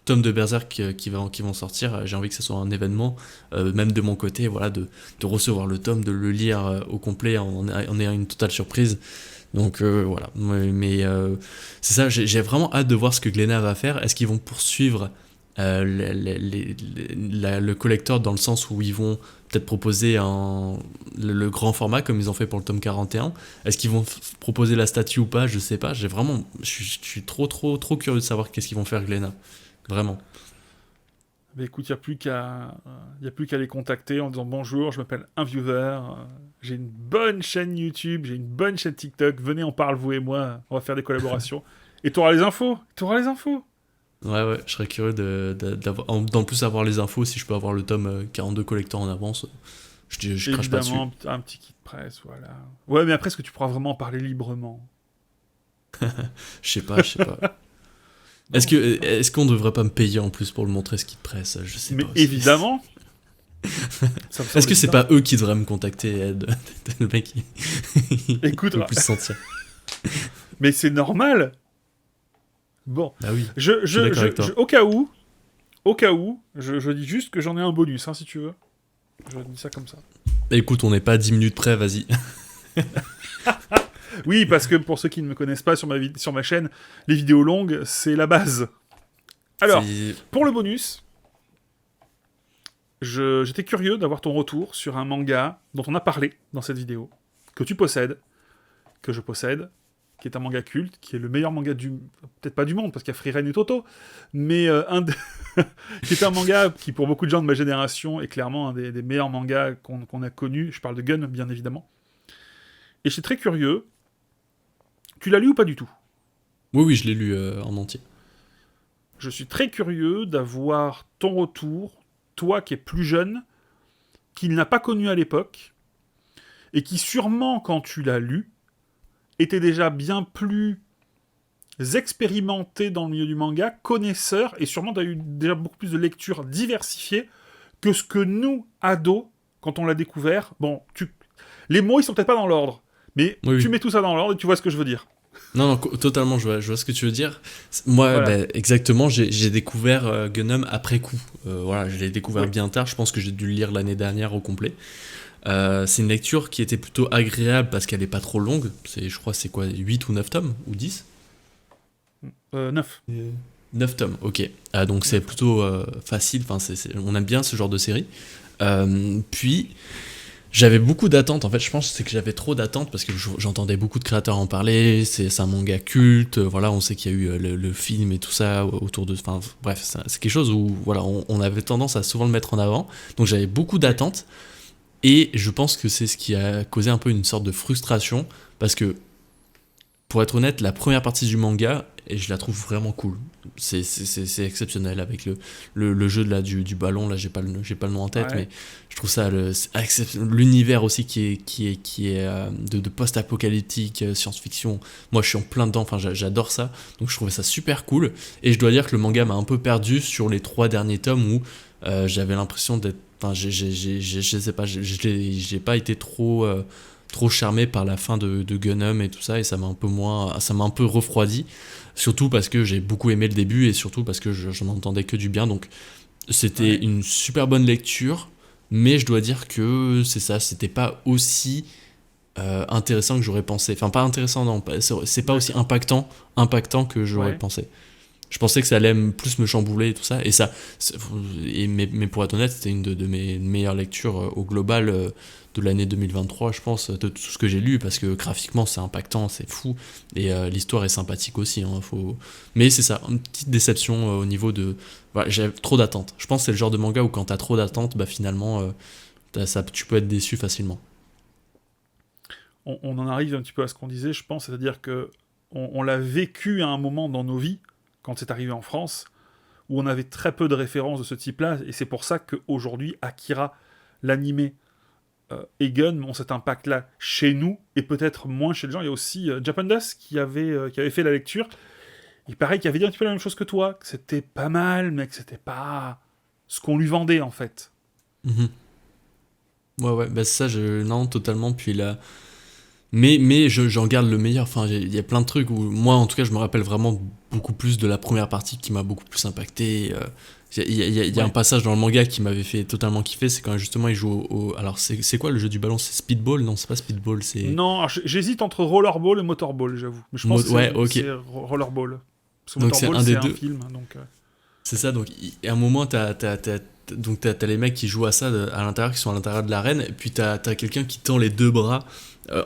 tome de Berserk qui vont sortir, j'ai envie que ce soit un événement, même de mon côté, voilà, de recevoir le tome, de le lire au complet en ayant une totale surprise. Donc voilà, mais c'est ça, j'ai vraiment hâte de voir ce que Glénat va faire. Est-ce qu'ils vont poursuivre le collector dans le sens où ils vont peut-être proposer le grand format comme ils ont fait pour le tome 41? Est-ce qu'ils vont proposer la statue ou pas? Je sais pas, je suis trop curieux de savoir qu'est-ce qu'ils vont faire Glénat, vraiment. Mais écoute, il n'y a plus qu'à les contacter en disant bonjour, je m'appelle un viewer, j'ai une bonne chaîne YouTube, j'ai une bonne chaîne TikTok, venez on parle vous et moi, on va faire des collaborations et t'auras les infos. Ouais, je serais curieux d'en plus avoir les infos. Si je peux avoir le tome 42 collector en avance, je crache pas dessus. Évidemment, un petit kit presse, voilà. Ouais, mais après, est-ce que tu pourras vraiment en parler librement? Je sais pas. Est-ce qu'on devrait pas me payer en plus pour le montrer ce kit presse? Je sais pas. Mais évidemment. Est-ce que c'est pas eux qui devraient me contacter, Ed? Le mec, écoute, il peut plus se sentir. Mais c'est normal. Bon, bah oui, au cas où, je dis juste que j'en ai un bonus, hein, si tu veux. Je dis ça comme ça. Écoute, on n'est pas à 10 minutes près, vas-y. Oui, parce que pour ceux qui ne me connaissent pas sur ma chaîne, les vidéos longues, c'est la base. Alors, pour le bonus, j'étais curieux d'avoir ton retour sur un manga dont on a parlé dans cette vidéo, que tu possèdes, que je possède, qui est un manga culte, qui est le meilleur manga peut-être pas du monde, parce qu'il y a Frieren et Toto, mais qui est un manga qui, pour beaucoup de gens de ma génération, est clairement un des meilleurs mangas qu'on a connus. Je parle de Gun, bien évidemment. Et je suis très curieux. Tu l'as lu ou pas du tout? Oui, oui, je l'ai lu en entier. Je suis très curieux d'avoir ton retour, toi qui es plus jeune, qui n'a pas connu à l'époque, et qui sûrement, quand tu l'as lu, était déjà bien plus expérimenté dans le milieu du manga, connaisseur, et sûrement tu as eu déjà beaucoup plus de lectures diversifiées que ce que nous, ados, quand on l'a découvert, bon, les mots ils sont peut-être pas dans l'ordre, mais Oui, tu oui. mets tout ça dans l'ordre et tu vois ce que je veux dire. Non, non, totalement, je vois ce que tu veux dire. Moi, Voilà. bah, exactement, j'ai découvert Gunnum après coup. Voilà, je l'ai découvert Oui. bien tard, je pense que j'ai dû le lire l'année dernière au complet. C'est une lecture qui était plutôt agréable parce qu'elle est pas trop longue. Je crois, c'est quoi, 8 ou 9 tomes ou 10. 9. 9 tomes, ok. Donc c'est plutôt facile, enfin, on aime bien ce genre de série. Puis, j'avais beaucoup d'attentes, en fait, je pense que c'est que j'avais trop d'attentes parce que j'entendais beaucoup de créateurs en parler, c'est un manga culte, voilà, on sait qu'il y a eu le film et tout ça autour de... Enfin, bref, c'est quelque chose où, voilà, on avait tendance à souvent le mettre en avant, donc j'avais beaucoup d'attentes, et je pense que c'est ce qui a causé un peu une sorte de frustration, parce que pour être honnête, la première partie du manga, et je la trouve vraiment cool. C'est exceptionnel avec le jeu de du ballon, là j'ai pas le nom en tête, Ouais. mais je trouve ça l'univers aussi qui est de post-apocalyptique, science-fiction. Moi je suis en plein dedans, enfin j'adore ça, donc je trouvais ça super cool. Et je dois dire que le manga m'a un peu perdu sur les 3 derniers tomes où j'avais l'impression d'être. Enfin, je sais pas, j'ai pas été trop charmé par la fin de Gunnum et tout ça, et ça m'a un peu refroidi, surtout parce que j'ai beaucoup aimé le début et surtout parce que j'en entendais que du bien, donc c'était Ouais. une super bonne lecture, mais je dois dire que c'est ça, c'était pas aussi intéressant que j'aurais pensé, enfin pas intéressant, non, c'est pas aussi D'accord. impactant que j'aurais Ouais. pensé. Je pensais que ça allait plus me chambouler et tout ça. Et ça, mais pour être honnête, c'était une de mes meilleures lectures au global de l'année 2023, je pense, de tout ce que j'ai lu, parce que graphiquement, c'est impactant, c'est fou. Et l'histoire est sympathique aussi. Hein, mais c'est ça, une petite déception au niveau de. Voilà, j'ai trop d'attentes. Je pense que c'est le genre de manga où quand t'as trop d'attentes, bah finalement, tu peux être déçu facilement. On en arrive un petit peu à ce qu'on disait, je pense, c'est-à-dire que on l'a vécu à un moment dans nos vies, quand c'est arrivé en France, où on avait très peu de références de ce type-là, et c'est pour ça qu'aujourd'hui, Akira, l'animé, et Gun ont cet impact-là chez nous, et peut-être moins chez les gens. Il y a aussi Japan Dust qui avait fait la lecture. Il paraît qu'il avait dit un petit peu la même chose que toi, que c'était pas mal, mais que c'était pas ce qu'on lui vendait en fait. Mhm. Ouais, ouais, bah c'est ça, non, totalement. Puis là. Mais j'en garde le meilleur. Enfin, il y a plein de trucs où, moi, en tout cas, je me rappelle vraiment beaucoup plus de la première partie qui m'a beaucoup plus impacté. Il y a un Ouais. passage dans le manga qui m'avait fait totalement kiffer. C'est quand justement il joue alors, c'est quoi le jeu du ballon? C'est Speedball? Non, c'est pas Speedball, c'est. Non, alors, j'hésite entre Rollerball et Motorball, j'avoue. Mais je pense que Ouais, ok. c'est Rollerball. Parce que Donc, c'est Motorball, un des c'est un deux. film, donc... C'est ça, donc, à un moment, donc t'as les mecs qui jouent à ça à l'intérieur, qui sont à l'intérieur de l'arène, et puis t'as quelqu'un qui tend les deux bras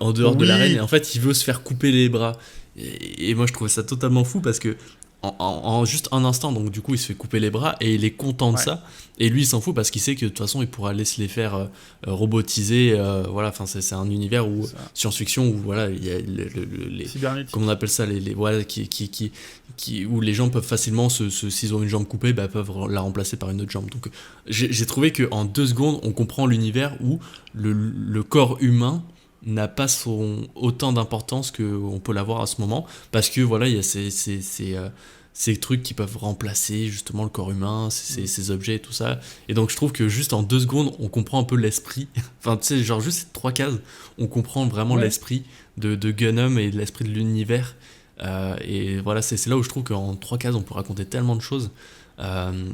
en dehors de l'arène, et Oui. en fait, il veut se faire couper les bras. Et moi, je trouvais ça totalement fou parce que en juste un instant, donc du coup, il se fait couper les bras et il est content de Ouais, ça. Et lui, il s'en fout parce qu'il sait que de toute façon, il pourra aller se les faire robotiser. Voilà, enfin, c'est un univers où c'est ça. science-fiction où voilà, il y a comment on Cybernétique. appelle ça, voilà, où les gens peuvent facilement, s'ils ont une jambe coupée, bah, peuvent la remplacer par une autre jambe. Donc j'ai trouvé qu'en 2 secondes, on comprend l'univers où le corps humain n'a pas autant d'importance qu'on peut l'avoir à ce moment, parce que voilà, il y a ces trucs qui peuvent remplacer justement le corps humain, Mm. ces objets et tout ça. Et donc je trouve que juste en 2 secondes, on comprend un peu l'esprit. Enfin, tu sais, genre juste ces 3 cases, on comprend vraiment Ouais. l'esprit de Gunnum et l'esprit de l'univers. Et voilà, c'est là où je trouve qu'en 3 cases, on peut raconter tellement de choses.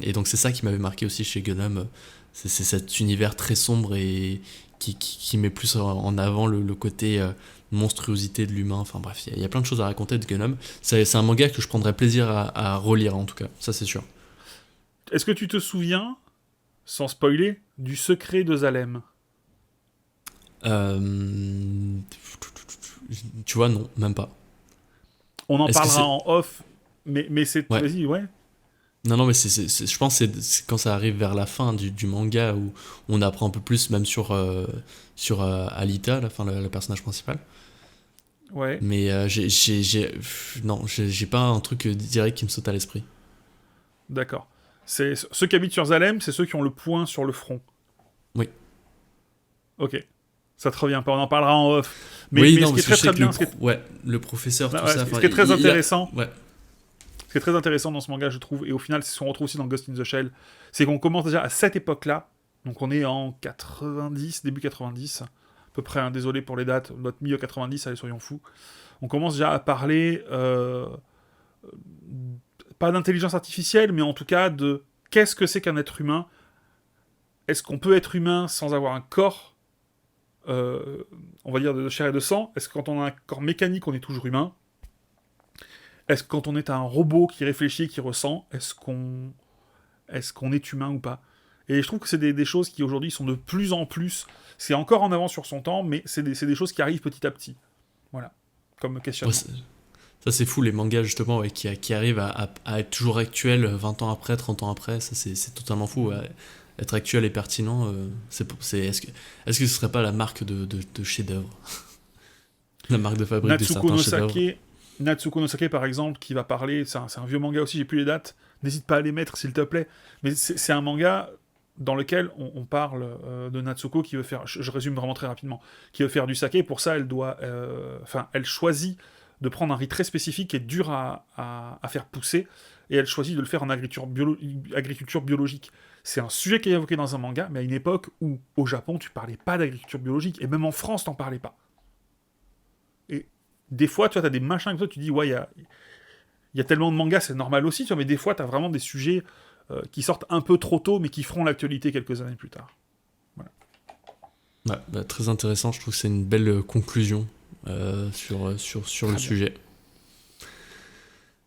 Et donc c'est ça qui m'avait marqué aussi chez Gunnum. C'est cet univers très sombre et qui met plus en avant le côté monstruosité de l'humain. Enfin bref, il y a plein de choses à raconter de Gunnum. C'est un manga que je prendrais plaisir à relire en tout cas, ça c'est sûr. Est-ce que tu te souviens, sans spoiler, du secret de Zalem? Euh, Tu vois, non, même pas. On en Est-ce que parlera c'est. en off, mais c'est... Ouais. Vas-y, ouais. Non, mais je pense que c'est quand ça arrive vers la fin du manga où on apprend un peu plus, même sur Alita, le personnage principal. Ouais, Mais non, j'ai pas un truc direct qui me saute à l'esprit. d'accord. C'est ceux qui habitent sur Zalem, c'est ceux qui ont le point sur le front. Oui. Ok. Ça te revient pas, on en parlera en off. Oui, Mais non, ce qui est parce que très je sais très que bien, le professeur, tout ouais, ça. ce qui est très intéressant, Ouais. ce qui est très intéressant dans ce manga, je trouve, et au final, c'est ce qu'on retrouve aussi dans Ghost in the Shell, c'est qu'on commence déjà à cette époque-là, donc on est en 90, début 90, à peu près, hein, désolé pour les dates, notre milieu 90, allez, soyons fous. On commence déjà à parler, pas d'intelligence artificielle, mais en tout cas de qu'est-ce que c'est qu'un être humain. Est-ce qu'on peut être humain sans avoir un corps, on va dire, de chair et de sang? Est-ce que quand on a un corps mécanique, on est toujours humain? Est-ce que quand on est un robot qui réfléchit et qui ressent, est-ce qu'on est humain ou pas? Et je trouve que c'est des choses qui aujourd'hui sont de plus en plus... C'est encore en avant sur son temps, mais c'est des choses qui arrivent petit à petit. Voilà, comme questionnement. Ouais, ça, c'est fou, les mangas, justement, ouais, qui arrivent à être toujours actuels 20 ans après, 30 ans après. Ça, c'est totalement fou. Ouais. Être actuel et pertinent, est-ce que ce serait pas la marque de chef-d'œuvre? La marque de fabrique de certains chefs-d'œuvre. Natsuko no Sake, par exemple, qui va parler, c'est un vieux manga aussi, j'ai plus les dates, n'hésite pas à les mettre, s'il te plaît. Mais c'est un manga dans lequel on parle de Natsuko qui veut faire, je résume vraiment très rapidement, qui veut faire du saké. Pour ça, elle choisit de prendre un riz très spécifique qui est dur à faire pousser, et elle choisit de le faire en agriculture biologique. C'est un sujet qui est évoqué dans un manga, mais à une époque où, au Japon, tu parlais pas d'agriculture biologique, et même en France, t'en parlais pas. Et des fois, tu vois, t'as des machins comme ça, tu dis, ouais, il y a tellement de mangas, c'est normal aussi, tu vois, mais des fois, t'as vraiment des sujets qui sortent un peu trop tôt, mais qui feront l'actualité quelques années plus tard. Voilà. Ouais, très intéressant, je trouve que c'est une belle conclusion sur le sujet.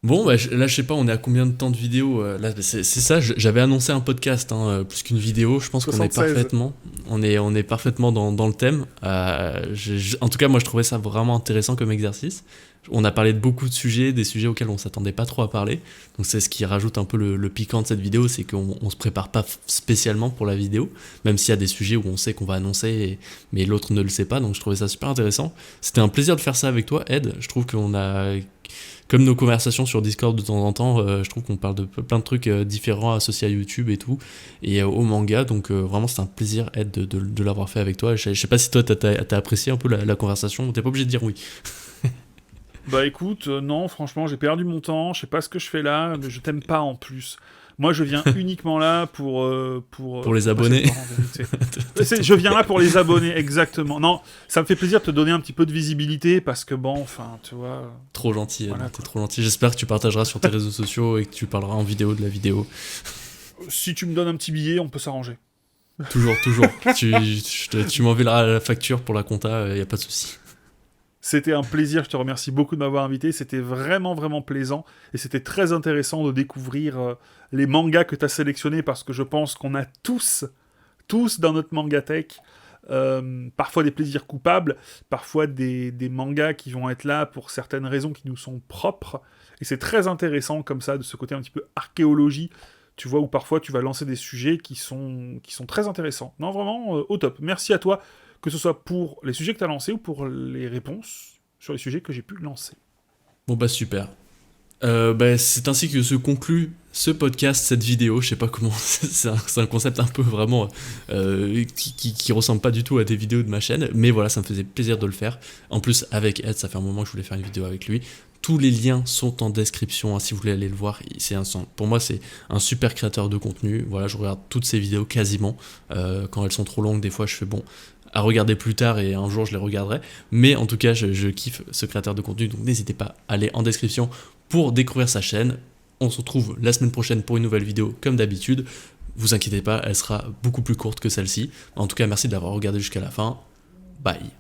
Bon, là, je sais pas, on est à combien de temps de vidéo là, c'est ça, j'avais annoncé un podcast, hein, plus qu'une vidéo. Je pense qu'on est 76. parfaitement, on est parfaitement dans le thème. En tout cas, moi, je trouvais ça vraiment intéressant comme exercice. On a parlé de beaucoup de sujets, des sujets auxquels on s'attendait pas trop à parler. Donc, c'est ce qui rajoute un peu le piquant de cette vidéo, c'est qu'on se prépare pas spécialement pour la vidéo, même s'il y a des sujets où on sait qu'on va annoncer, mais l'autre ne le sait pas. Donc, je trouvais ça super intéressant. C'était un plaisir de faire ça avec toi, Ed. Je trouve qu'on a... Comme nos conversations sur Discord de temps en temps, je trouve qu'on parle de plein de trucs différents associés à YouTube et tout, et au manga, donc vraiment c'est un plaisir, Ed, de l'avoir fait avec toi. Je sais pas si toi t'as apprécié un peu la conversation, t'es pas obligé de dire oui. Bah écoute, non, franchement, j'ai perdu mon temps, je sais pas ce que je fais là, mais je t'aime pas en plus. Moi, je viens uniquement là pour les abonnés. Je viens là pour les abonnés, exactement. Non, ça me fait plaisir de te donner un petit peu de visibilité, parce que bon, enfin, tu vois... Trop gentil, voilà, t'es trop gentil. J'espère que tu partageras sur tes réseaux sociaux et que tu parleras en vidéo de la vidéo. Si tu me donnes un petit billet, on peut s'arranger. Toujours. tu m'enverras la facture pour la compta, y a pas de souci. C'était un plaisir, je te remercie beaucoup de m'avoir invité, c'était vraiment vraiment plaisant, et c'était très intéressant de découvrir les mangas que tu as sélectionnés, parce que je pense qu'on a tous dans notre mangatech, parfois des plaisirs coupables, parfois des mangas qui vont être là pour certaines raisons qui nous sont propres, et c'est très intéressant comme ça, de ce côté un petit peu archéologie, tu vois, où parfois tu vas lancer des sujets qui sont très intéressants. Non, vraiment, au top. Merci à toi, que ce soit pour les sujets que tu as lancés ou pour les réponses sur les sujets que j'ai pu lancer. Bon bah super. C'est ainsi que se conclut ce podcast, cette vidéo. Je sais pas comment, c'est un concept un peu vraiment qui ressemble pas du tout à des vidéos de ma chaîne, mais voilà, ça me faisait plaisir de le faire. En plus, avec Ed, ça fait un moment que je voulais faire une vidéo avec lui. Tous les liens sont en description, hein, si vous voulez aller le voir. Pour moi, c'est un super créateur de contenu. Voilà, je regarde toutes ses vidéos quasiment. Quand elles sont trop longues, des fois, je fais bon, à regarder plus tard, et un jour je les regarderai. Mais en tout cas, je kiffe ce créateur de contenu, donc n'hésitez pas à aller en description pour découvrir sa chaîne. On se retrouve la semaine prochaine pour une nouvelle vidéo comme d'habitude. Vous inquiétez pas, elle sera beaucoup plus courte que celle-ci. En tout cas, merci d'avoir regardé jusqu'à la fin. Bye.